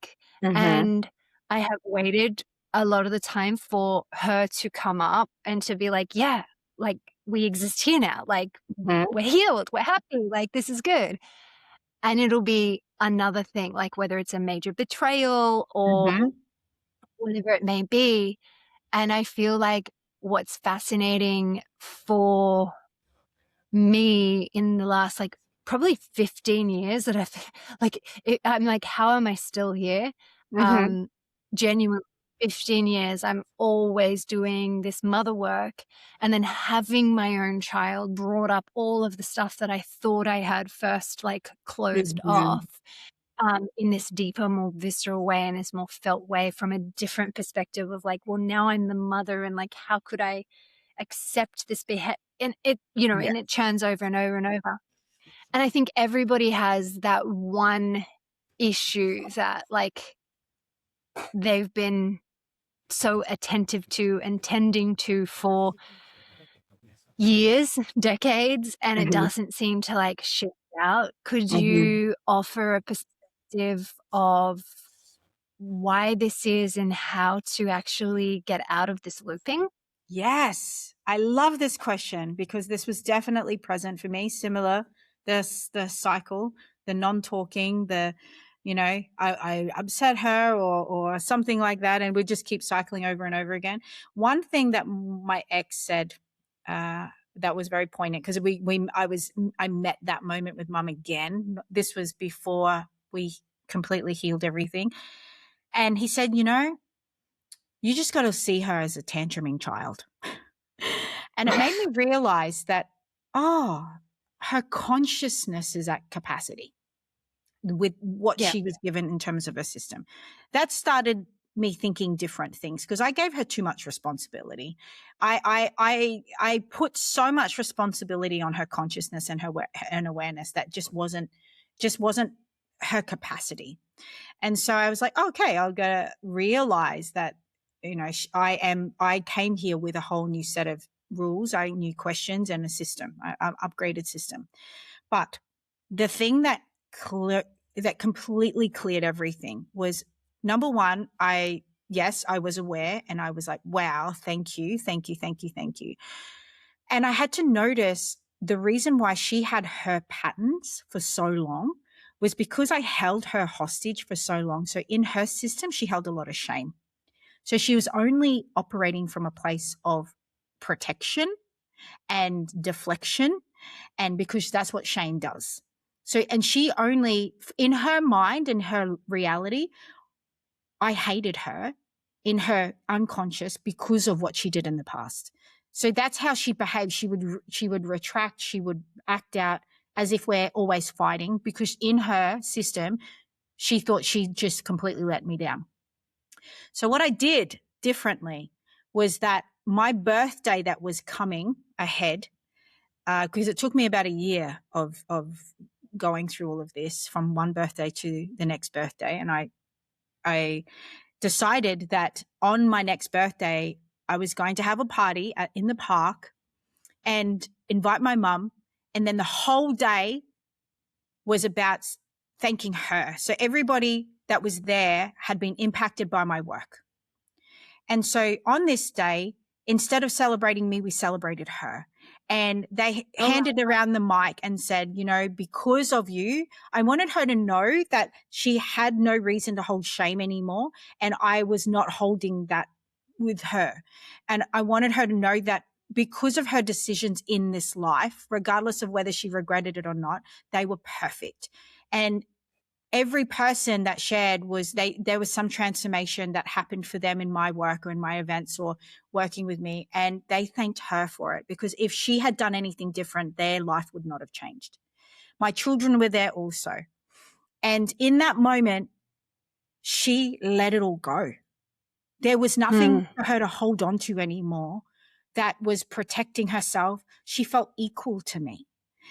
And I have waited a lot of the time for her to come up and to be like, yeah, like, we exist here now. Like, we're healed. We're happy. Like, this is good. And it'll be another thing, like whether it's a major betrayal or whatever it may be. And I feel like what's fascinating for me in the last, like, probably 15 years that I'm like, how am I still here? Genuinely 15 years, I'm always doing this mother work, and then having my own child brought up all of the stuff that I thought I had first, like, closed off, in this deeper, more visceral way and this more felt way from a different perspective of like, well, now I'm the mother and like, how could I accept this and it, and it churns over and over and over. And I think everybody has that one issue that like they've been so attentive to and tending to for years, decades, and it doesn't seem to like shift out. Could you offer a perspective of why this is and how to actually get out of this looping? Yes. I love this question because this was definitely present for me. Similar, the cycle, the non-talking, I upset her or something like that, and we just keep cycling over and over again. One thing that my ex said that was very poignant, because I met that moment with mum again. This was before we completely healed everything, and he said, you just got to see her as a tantruming child. And it made me realize that, her consciousness is at capacity with what she was given in terms of her system. That started me thinking different things because I gave her too much responsibility. I put so much responsibility on her consciousness and her awareness that just wasn't her capacity. And so I was like, okay, I'll go realize that, I came here with a whole new set of rules, new questions and a system, an upgraded system. But the thing that completely cleared everything was, number one, I was aware and I was like, wow, thank you. And I had to notice the reason why she had her patterns for so long was because I held her hostage for so long. So in her system, she held a lot of shame. So she was only operating from a place of protection and deflection, and because that's what shame does. So, and she only, in her mind and her reality, I hated her in her unconscious because of what she did in the past. So that's how she behaved. She would retract. She would act out as if we're always fighting, because in her system, she thought she just completely let me down. So what I did differently was that my birthday that was coming ahead, because it took me about a year of going through all of this from one birthday to the next birthday. And I decided that on my next birthday, I was going to have a party in the park and invite my mum. And then the whole day was about thanking her. So everybody that was there had been impacted by my work. And so on this day, instead of celebrating me, we celebrated her. And they handed around the mic and said, you know, because of you, I wanted her to know that she had no reason to hold shame anymore. And I was not holding that with her. And I wanted her to know that because of her decisions in this life, regardless of whether she regretted it or not, they were perfect. And every person that shared was there was some transformation that happened for them in my work or in my events or working with me. And they thanked her for it, because if she had done anything different, their life would not have changed. My children were there also. And in that moment, she let it all go. There was nothing for her to hold on to anymore that was protecting herself. She felt equal to me.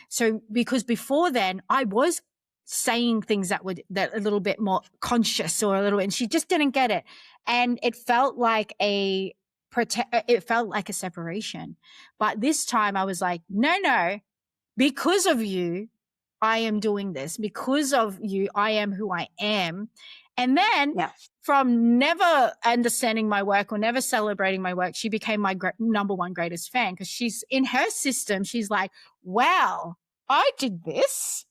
So because before then I was saying things that a little bit more conscious or a little, and she just didn't get it. And it felt like it felt like a separation. But this time I was like, no, because of you, I am doing this. Because of you, I am who I am. And then from never understanding my work or never celebrating my work, she became my number one greatest fan, because she's in her system. She's like, wow, I did this.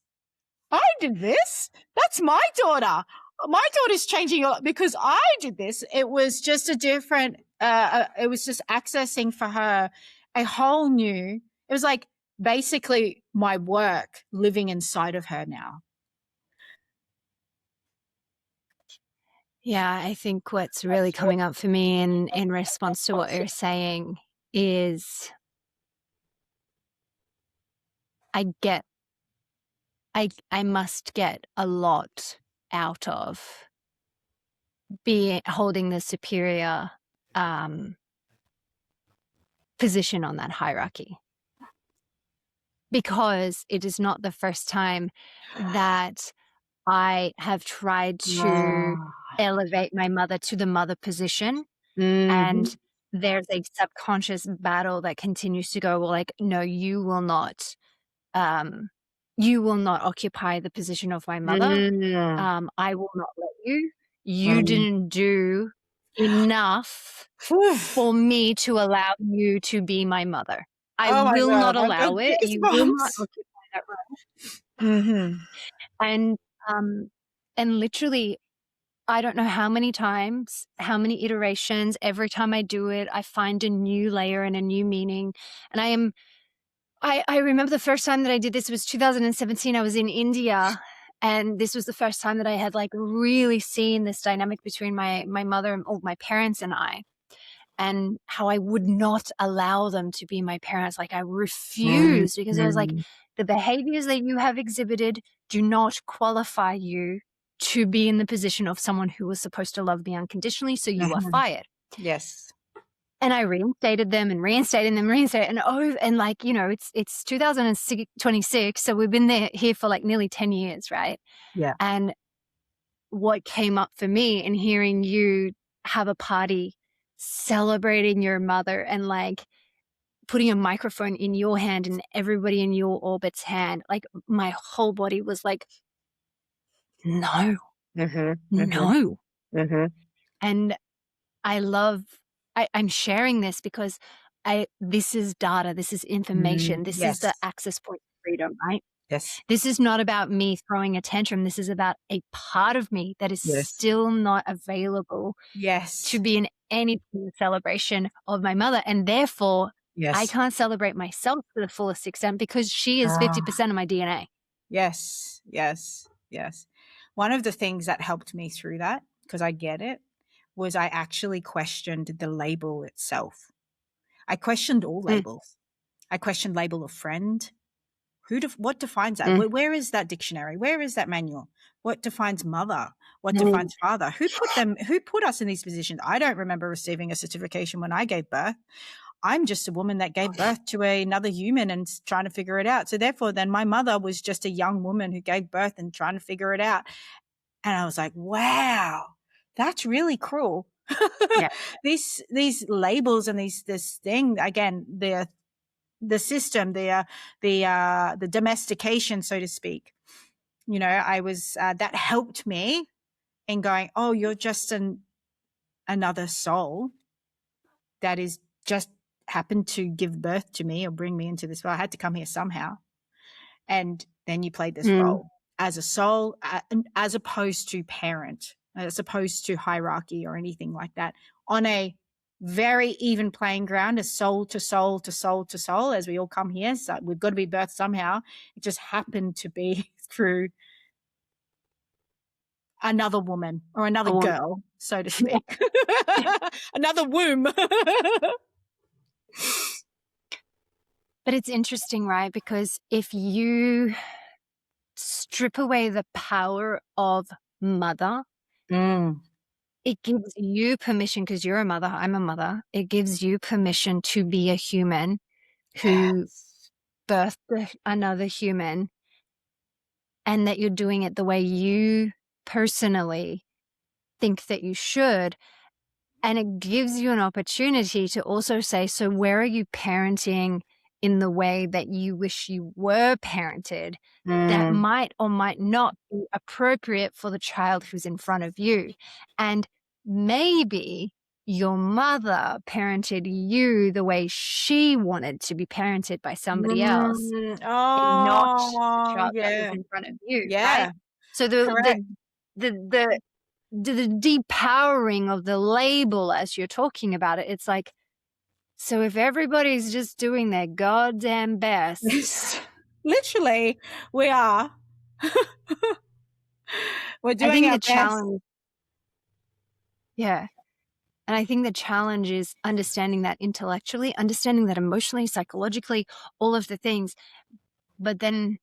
That's my daughter. My daughter's changing a lot because I did this. It was just a different, it was just accessing for her a whole new, it was like basically my work living inside of her now. Yeah, I think what's really coming up for me in response to what you're saying is I must get a lot out of holding the superior position on that hierarchy, because it is not the first time that I have tried to elevate my mother to the mother position. And there's a subconscious battle that continues to go, well, like, no, you will not occupy the position of my mother. I will not let you. You didn't do enough for me to allow you to be my mother. I will not allow it. You will not occupy that role. And literally, I don't know how many times, how many iterations, every time I do it, I find a new layer and a new meaning. And I remember the first time that I did this was 2017. I was in India, and this was the first time that I had like really seen this dynamic between my mother or my parents and I, and how I would not allow them to be my parents. Like I refused, because I was like, the behaviors that you have exhibited do not qualify you to be in the position of someone who was supposed to love me unconditionally. So you are fired. Yes. And I reinstated them and and like, you know, it's 2026. So we've been here for like nearly 10 years. Right. Yeah. And what came up for me in hearing you have a party celebrating your mother and like putting a microphone in your hand and everybody in your orbit's hand, like my whole body was like, no. And I'm sharing this because this is data, this is information, this is the access point to freedom, right? Yes. This is not about me throwing a tantrum. This is about a part of me that is still not available to be in any celebration of my mother. And therefore, I can't celebrate myself to the fullest extent because she is 50% of my DNA. Yes. One of the things that helped me through that, because I get it, was I actually questioned the label itself. I questioned all labels. I questioned label of friend. What defines that? Where is that dictionary? Where is that manual? What defines mother? What defines father? Who put us in these positions? I don't remember receiving a certification when I gave birth. I'm just a woman that gave birth to another human and trying to figure it out. So therefore, then my mother was just a young woman who gave birth and trying to figure it out. And I was like, wow, that's really cruel. These labels and this thing, again, the system, the domestication, so to speak, I was that helped me in going, oh, you're just another soul that is just happened to give birth to me or bring me into this world. I had to come here somehow. And then you played this role as a soul, as opposed to parent, as opposed to hierarchy or anything like that, on a very even playing ground, as soul to soul to soul to soul, as we all come here. So we've got to be birthed somehow. It just happened to be through another woman or another girl, so to speak. Another womb. But it's interesting, right? Because if you strip away the power of mother, it gives you permission, because you're a mother, I'm a mother. It gives you permission to be a human who birthed another human, and that you're doing it the way you personally think that you should. And it gives you an opportunity to also say, so where are you parenting in the way that you wish you were parented that might or might not be appropriate for the child who's in front of you? And maybe your mother parented you the way she wanted to be parented by somebody else, and not the child that was in front of you, right? So the depowering of the label, as you're talking about it, it's like, so if everybody's just doing their goddamn best, literally, we are. We're doing our best. Challenge, yeah. And I think the challenge is understanding that intellectually, understanding that emotionally, psychologically, all of the things. But then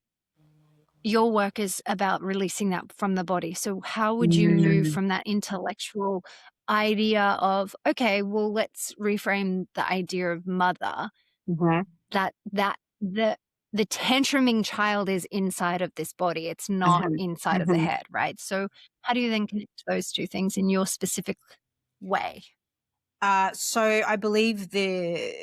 your work is about releasing that from the body. So how would you move from that intellectual idea of, okay, well, let's reframe the idea of mother, that the tantruming child is inside of this body. It's not inside of the head, right? So how do you then connect those two things in your specific way? So I believe the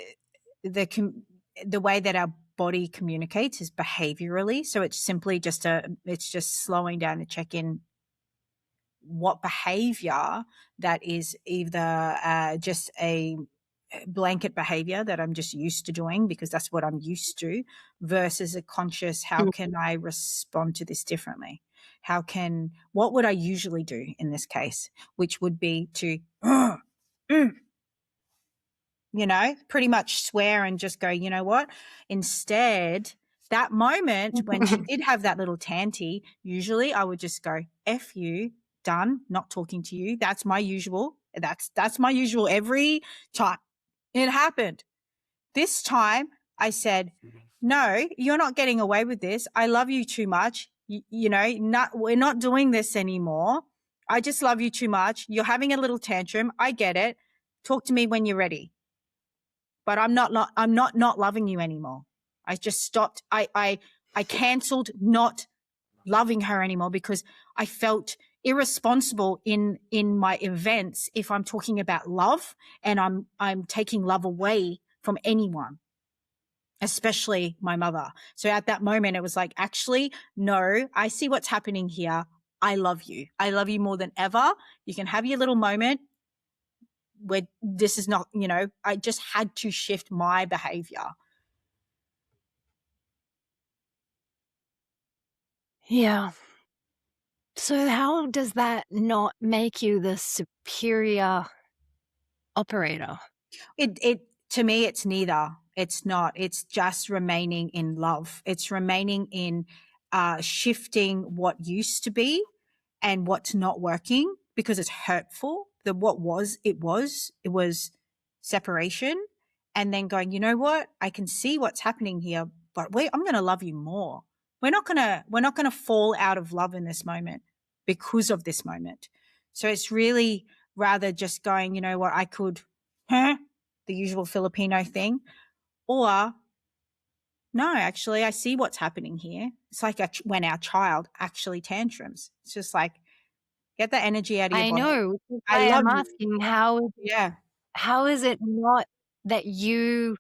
way that our body communicates is behaviourally. So it's simply it's just slowing down to check in what behaviour that is either just a blanket behaviour that I'm just used to doing because that's what I'm used to, versus a conscious, how can I respond to this differently? What would I usually do in this case? Which would be to, pretty much swear and just go, you know what? Instead, that moment when she did have that little tanty, usually I would just go, F you, done, not talking to you. That's my usual. That's my usual every time. It happened. This time I said, no, you're not getting away with this. I love you too much. We're not doing this anymore. I just love you too much. You're having a little tantrum. I get it. Talk to me when you're ready. But I'm not loving you anymore. I just stopped. I canceled not loving her anymore because I felt irresponsible in my events if I'm talking about love and I'm taking love away from anyone, especially my mother. So at that moment, it was like, actually, no, I see what's happening here. I love you. I love you more than ever. You can have your little moment where this is not, I just had to shift my behavior. Yeah. So how does that not make you the superior operator? It to me, it's neither. It's not. It's just remaining in love. It's remaining in shifting what used to be and what's not working because it's hurtful. What was separation, and then going, you know what? I can see what's happening here, but wait, I'm going to love you more. We're not gonna fall out of love in this moment because of this moment. So it's really rather just going, you know what? I could, the usual Filipino thing, or no, actually, I see what's happening here. It's like when our child actually tantrums. It's just like, get the energy out of your body. I know. I'm asking how is it not that you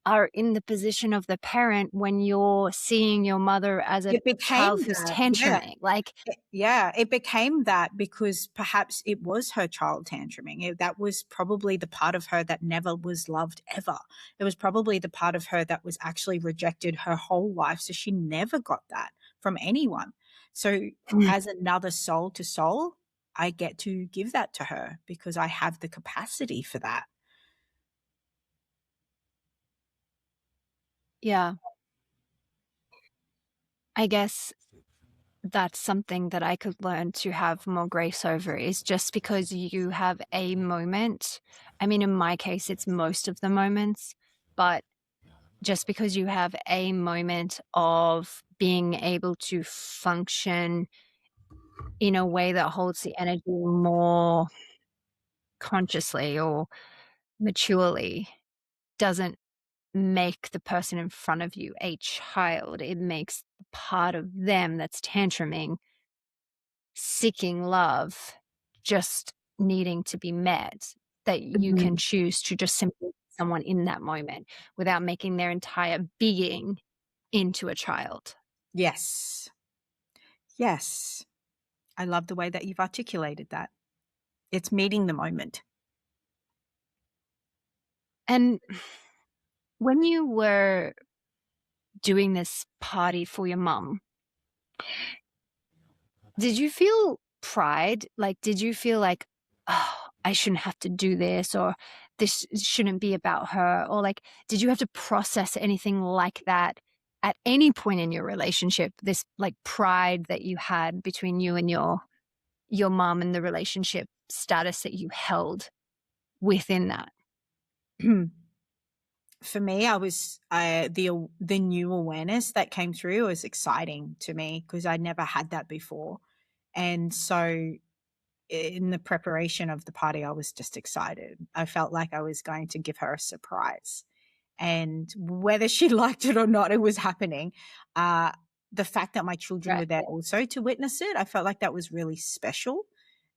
are in the position of the parent when you're seeing your mother as a It became child who's that, yeah. tantruming. Like, Yeah, it became that because perhaps it was her child tantruming. That was probably the part of her that never was loved ever. It was probably the part of her that was actually rejected her whole life. So she never got that from anyone. So as another soul to soul, I get to give that to her because I have the capacity for that. yeah, I guess that's something that I could learn to have more grace over, is just because you have a moment. I mean, in my case, it's most of the moments, but just because you have a moment of being able to function in a way that holds the energy more consciously or maturely doesn't make the person in front of you a child. It makes part of them that's tantruming, seeking love, just needing to be met, that you can choose to just simply be someone in that moment without making their entire being into a child. Yes. Yes. I love the way that you've articulated that. It's meeting the moment. And when you were doing this party for your mum, did you feel pride? Like, did you feel like, oh, I shouldn't have to do this, or this shouldn't be about her? Or like, did you have to process anything like that at any point in your relationship? This like pride that you had between you and your mom, and the relationship status that you held within that? For me, the new awareness that came through was exciting to me because I never had that before. And so in the preparation of the party, I was just excited. I felt like I was going to give her a surprise. And whether she liked it or not, it was happening. The fact that my children Right. were there also to witness it, I felt like that was really special.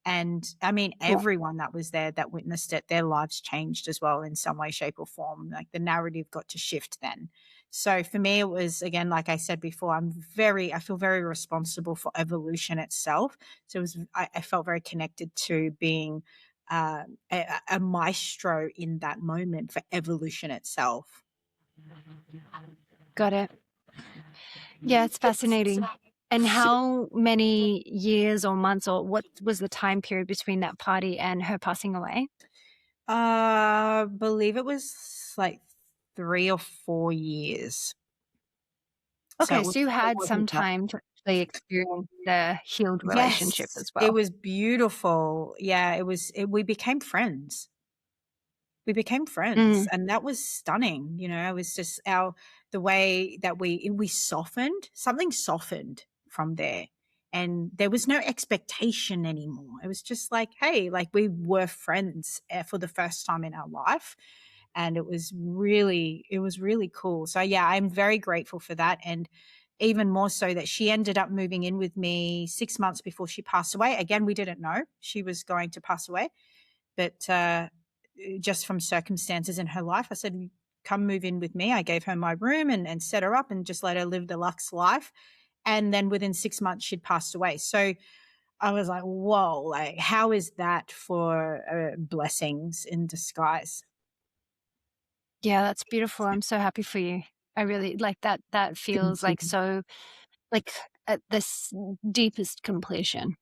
And I mean, Yeah. everyone that was there that witnessed it, their lives changed as well in some way, shape, or form. Like the narrative got to shift then. So for me, it was, again, like I said before, I feel very responsible for evolution itself. So I felt very connected to being a maestro in that moment for evolution itself. Got it. Yeah, it's fascinating. And how many years or months, or what was the time period between that party and her passing away? Believe it was like 3 or 4 years. Okay, So so you it had some wasn't that. time to actually experience the healed relationship Yes, as it well. was beautiful. Yeah, we became friends. We became friends, and that was stunning. You know, it was just the way that we softened. Something softened from there, and there was no expectation anymore. It was just like, hey, like we were friends for the first time in our life, and it was really cool. So yeah, I'm very grateful for that, and even more so that she ended up moving in with me 6 months before she passed away. Again, we didn't know she was going to pass away, but just from circumstances in her life, I said, come move in with me. I gave her my room and set her up and just let her live the luxe life. And then within 6 months, she'd passed away. So I was like, whoa, like, how is that for blessings in disguise? Yeah, that's beautiful. I'm so happy for you. I really like that. That feels like so, like at this deepest completion.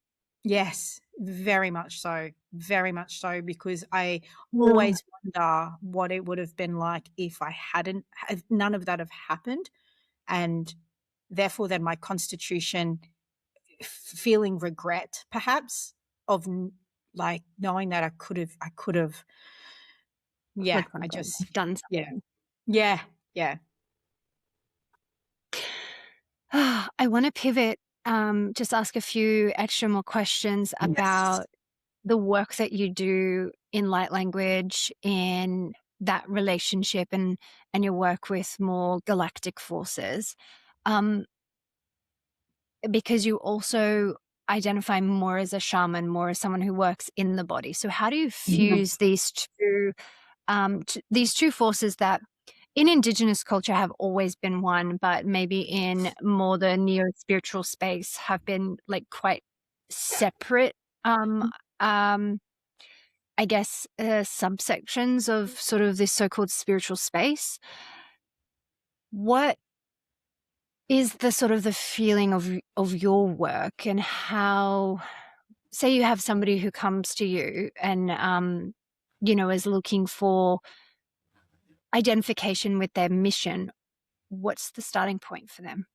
Yes, very much so. Very much so, because I always wonder what it would have been like if if none of that have happened. And therefore, then my constitution feeling regret, perhaps, of like knowing that I could have, yeah, Click I something, just, done yeah, something. yeah, yeah. I want to pivot, just ask a few extra more questions Yes. about the work that you do in light language, in that relationship, and your work with more galactic forces. Because you also identify more as a shaman, more as someone who works in the body. So how do you fuse these two forces that in Indigenous culture have always been one, but maybe in more the neo-spiritual space have been like quite separate, I guess, subsections of sort of this so-called spiritual space. What is the sort of the feeling of your work, and how, say you have somebody who comes to you and, is looking for identification with their mission, what's the starting point for them?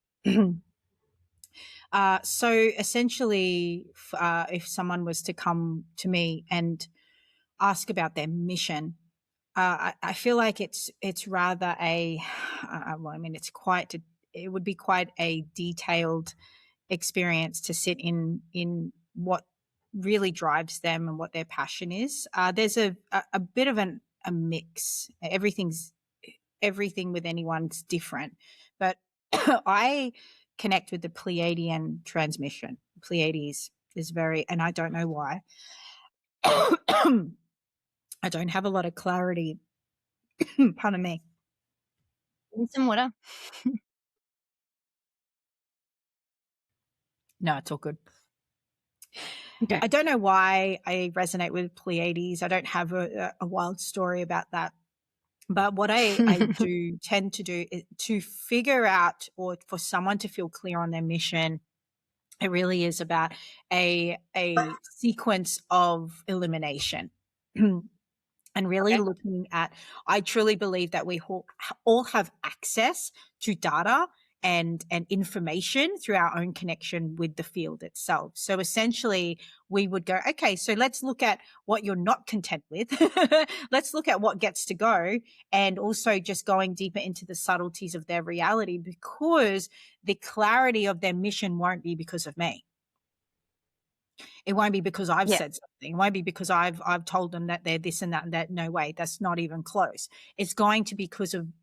So essentially, if someone was to come to me and ask about their mission, I feel like it's rather it would be quite a detailed experience to sit in what really drives them and what their passion is. There's a bit of a mix. Everything with anyone's different, but I connect with the Pleiadian transmission. Pleiades is very, and I don't know why. I don't have a lot of clarity. Pardon me. Need some water. No, it's all good. Okay. I don't know why I resonate with Pleiades. I don't have a wild story about that. But what I do tend to do is to figure out, or for someone to feel clear on their mission, it really is about a sequence of elimination. And really looking at, I truly believe that we all have access to data and information through our own connection with the field itself. So essentially we would go, okay, so let's look at what you're not content with. Let's look at what gets to go, and also just going deeper into the subtleties of their reality, because the clarity of their mission won't be because of me. It won't be because I've said something. It won't be because I've told them that they're this and that and that. No way. That's not even close. It's going to be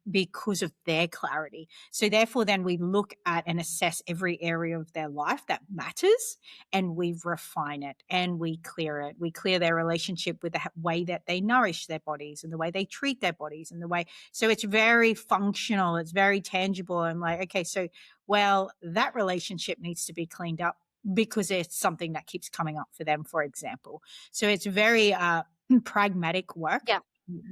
because of their clarity. So therefore then we look at and assess every area of their life that matters, and we refine it and we clear it. We clear their relationship with the way that they nourish their bodies and the way they treat their bodies and the way. So it's very functional. It's very tangible. I'm like, okay, so, well, that relationship needs to be cleaned up because it's something that keeps coming up for them, for example. So it's very pragmatic work. Yeah,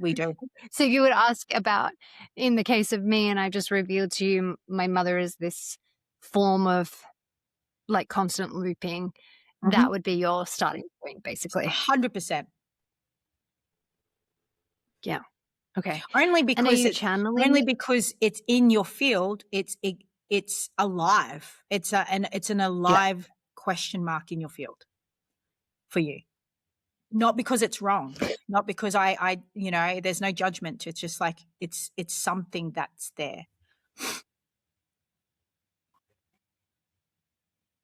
we do. So you would ask about, in the case of me, and I just revealed to you, my mother is this form of like constant looping. That would be your starting point, basically. 100%. Yeah. Okay. Only because it's in your field. It's alive. It's an alive question mark in your field for you. Not because it's wrong, not because I there's no judgment. It's just like it's something that's there.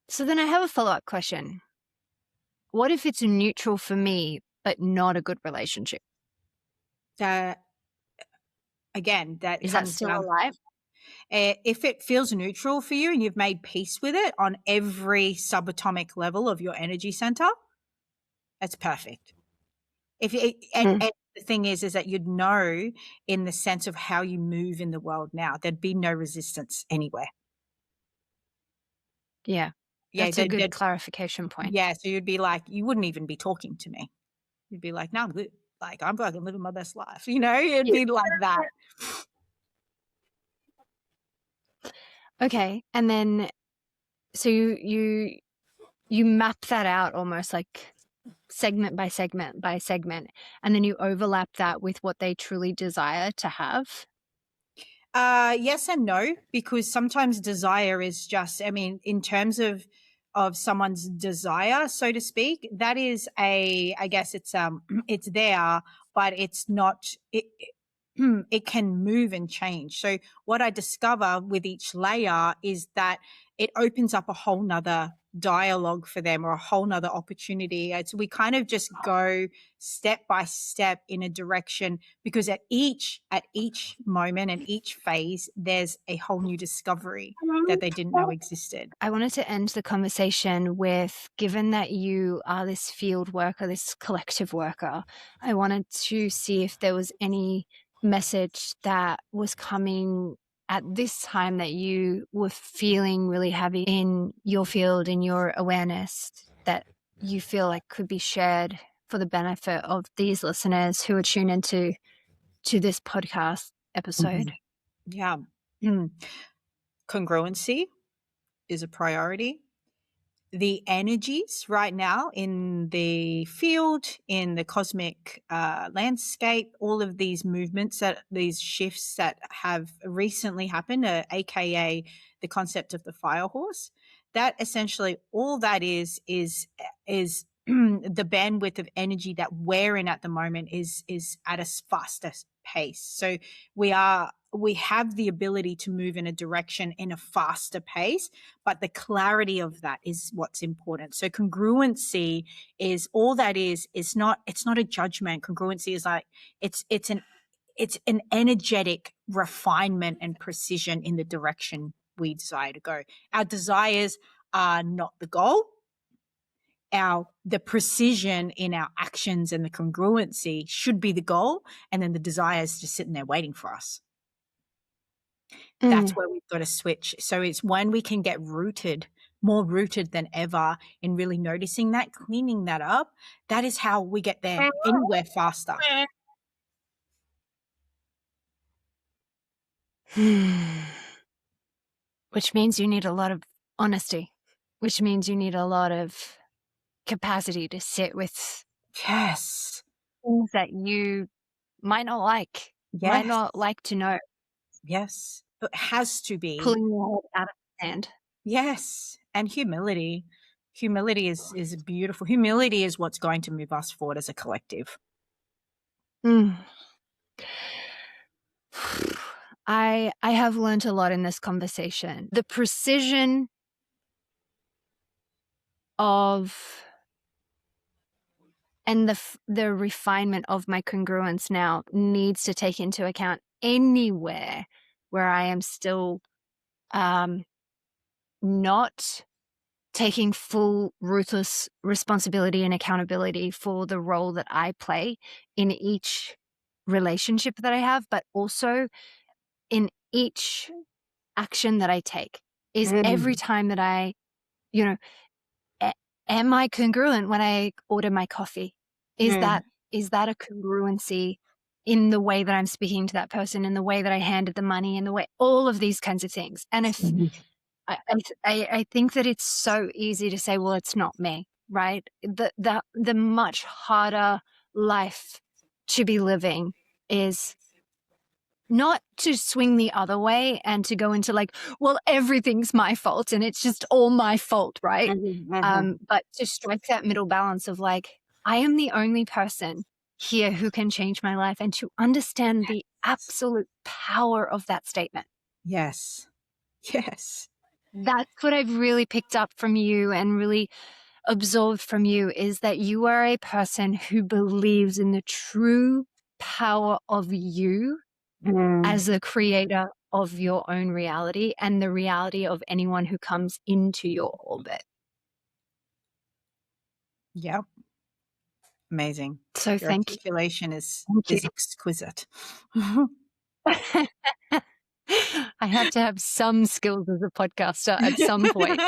So then I have a follow-up question. What if it's neutral for me, but not a good relationship? Again, that is that still alive? If it feels neutral for you and you've made peace with it on every subatomic level of your energy center, that's perfect. And the thing is that you'd know in the sense of how you move in the world now, there'd be no resistance anywhere. Yeah. That's a good clarification point. Yeah. So you'd be like, you wouldn't even be talking to me. You'd be like, no, I'm good. Like, I'm fucking living my best life. It'd be like that. Okay. And then, so you map that out almost like segment by segment by segment, and then you overlap that with what they truly desire to have? Yes and no, because sometimes desire is just, in terms of someone's desire, so to speak, that is I guess it's there, but it's not, it can move and change. So what I discover with each layer is that it opens up a whole nother dialogue for them, or a whole nother opportunity. We kind of just go step by step in a direction, because at each moment and each phase, there's a whole new discovery that they didn't know existed. I wanted to end the conversation with, given that you are this field worker, this collective worker, I wanted to see if there was any message that was coming at this time that you were feeling really heavy in your field, in your awareness, that you feel like could be shared for the benefit of these listeners who are tuned into this podcast episode? Yeah. Congruency is a priority. The energies right now in the field, in the cosmic landscape, all of these movements, these shifts that have recently happened, aka the concept of the fire horse, that essentially all that is the bandwidth of energy that we're in at the moment is at a faster pace. So we have the ability to move in a direction in a faster pace, but the clarity of that is what's important. So congruency is all that is. It's not a judgment. Congruency is like it's an energetic refinement and precision in the direction we desire to go. Our desires are not the goal. The precision in our actions and the congruency should be the goal, and then the desire is just sitting there waiting for us. That's where we've got to switch. So it's when we can get rooted, more rooted than ever, in really noticing that, cleaning that up. That is how we get there anywhere faster. Which means you need a lot of honesty, which means you need a lot of capacity to sit with Yes. things that you might not like, might not like to know. Yes. It has to be. Pulling your head out of the sand. Yes. And humility. Humility is beautiful. Humility is what's going to move us forward as a collective. I have learned a lot in this conversation. The precision of and the refinement of my congruence now needs to take into account anywhere where I am still not taking full ruthless responsibility and accountability for the role that I play in each relationship that I have, but also in each action that I take. Is every time that I, am I congruent when I order my coffee? Is that a congruency in the way that I'm speaking to that person, in the way that I handed the money, in the way, all of these kinds of things. And if I think that it's so easy to say, well, it's not me, right? The much harder life to be living is not to swing the other way and to go into like, well, everything's my fault and it's just all my fault, right? But to strike that middle balance of like, I am the only person here who can change my life, and to understand the absolute power of that statement. Yes. That's what I've really picked up from you and really absorbed from you, is that you are a person who believes in the true power of you as the creator of your own reality and the reality of anyone who comes into your orbit. Yep. Amazing. So Your thank you. articulation is exquisite. I have to have some skills as a podcaster at some point.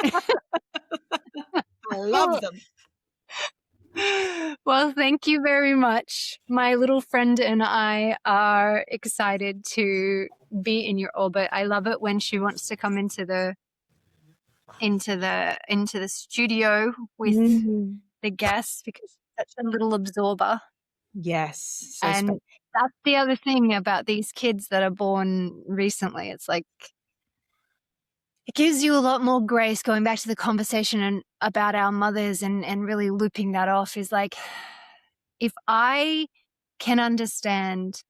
I love them. Well, thank you very much. My little friend and I are excited to be in your orbit. I love it when she wants to come into the studio with the guests, because she's such a little absorber. Yes. And that's the other thing about these kids that are born recently. It's like, it gives you a lot more grace, going back to the conversation and about our mothers and really looping that off, is like, if I can understand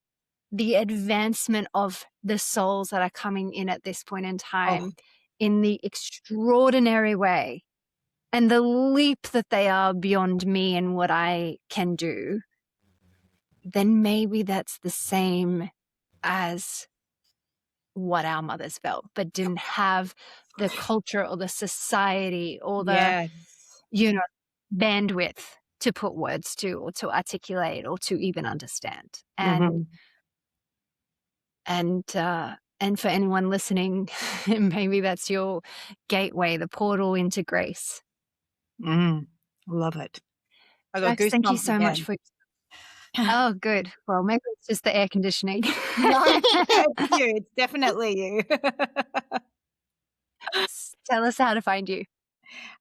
the advancement of the souls that are coming in at this point in time in the extraordinary way, and the leap that they are beyond me and what I can do, then maybe that's the same as what our mothers felt, but didn't have the culture or the society or the, bandwidth to put words to, or to articulate, or to even understand. And And for anyone listening, maybe that's your gateway, the portal into grace. Love it. I got Jax, thank you goosebumps so much again. for. Oh, good. Well, maybe it's just the air conditioning. No, it's you. It's definitely you. Tell us how to find you.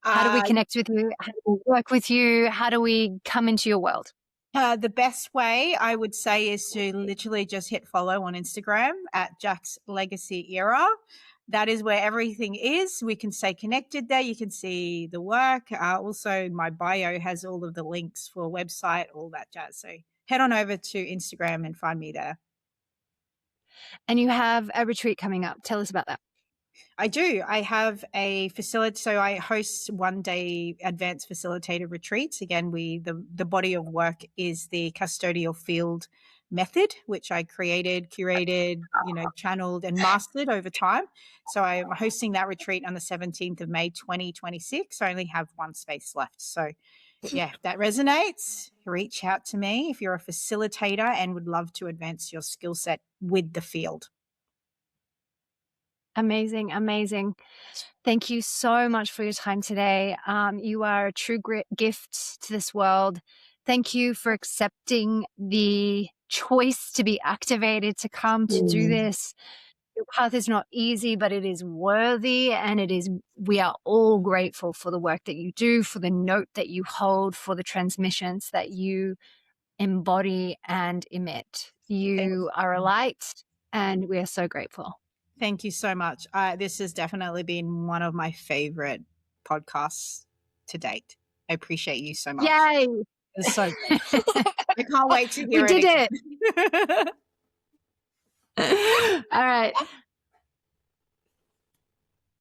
How do we connect with you? How do we work with you? How do we come into your world? The best way I would say is to literally just hit follow on Instagram at Jax Legacy Era. That is where everything is. We can stay connected there. You can see the work. Also, my bio has all of the links for a website, all that jazz. So head on over to Instagram and find me there. And you have a retreat coming up. Tell us about that. I do. I have a facility. So I host 1-day advanced facilitated retreats. Again, the body of work is the custodial field method, which I created, curated, channeled and mastered over time. So I'm hosting that retreat on the 17th of May, 2026. I only have one space left. So yeah, if that resonates, reach out to me if you're a facilitator and would love to advance your skill set with the field. Amazing, amazing. Thank you so much for your time today. You are a true gift to this world. Thank you for accepting the choice to be activated, to come to do this. Your path is not easy, but it is worthy, and we are all grateful for the work that you do, for the note that you hold, for the transmissions that you embody and emit. You are a light, and we are so grateful. Thank you so much. This has definitely been one of my favorite podcasts to date. I appreciate you so much. Yay! It's so good. I can't wait to hear We did it. All right.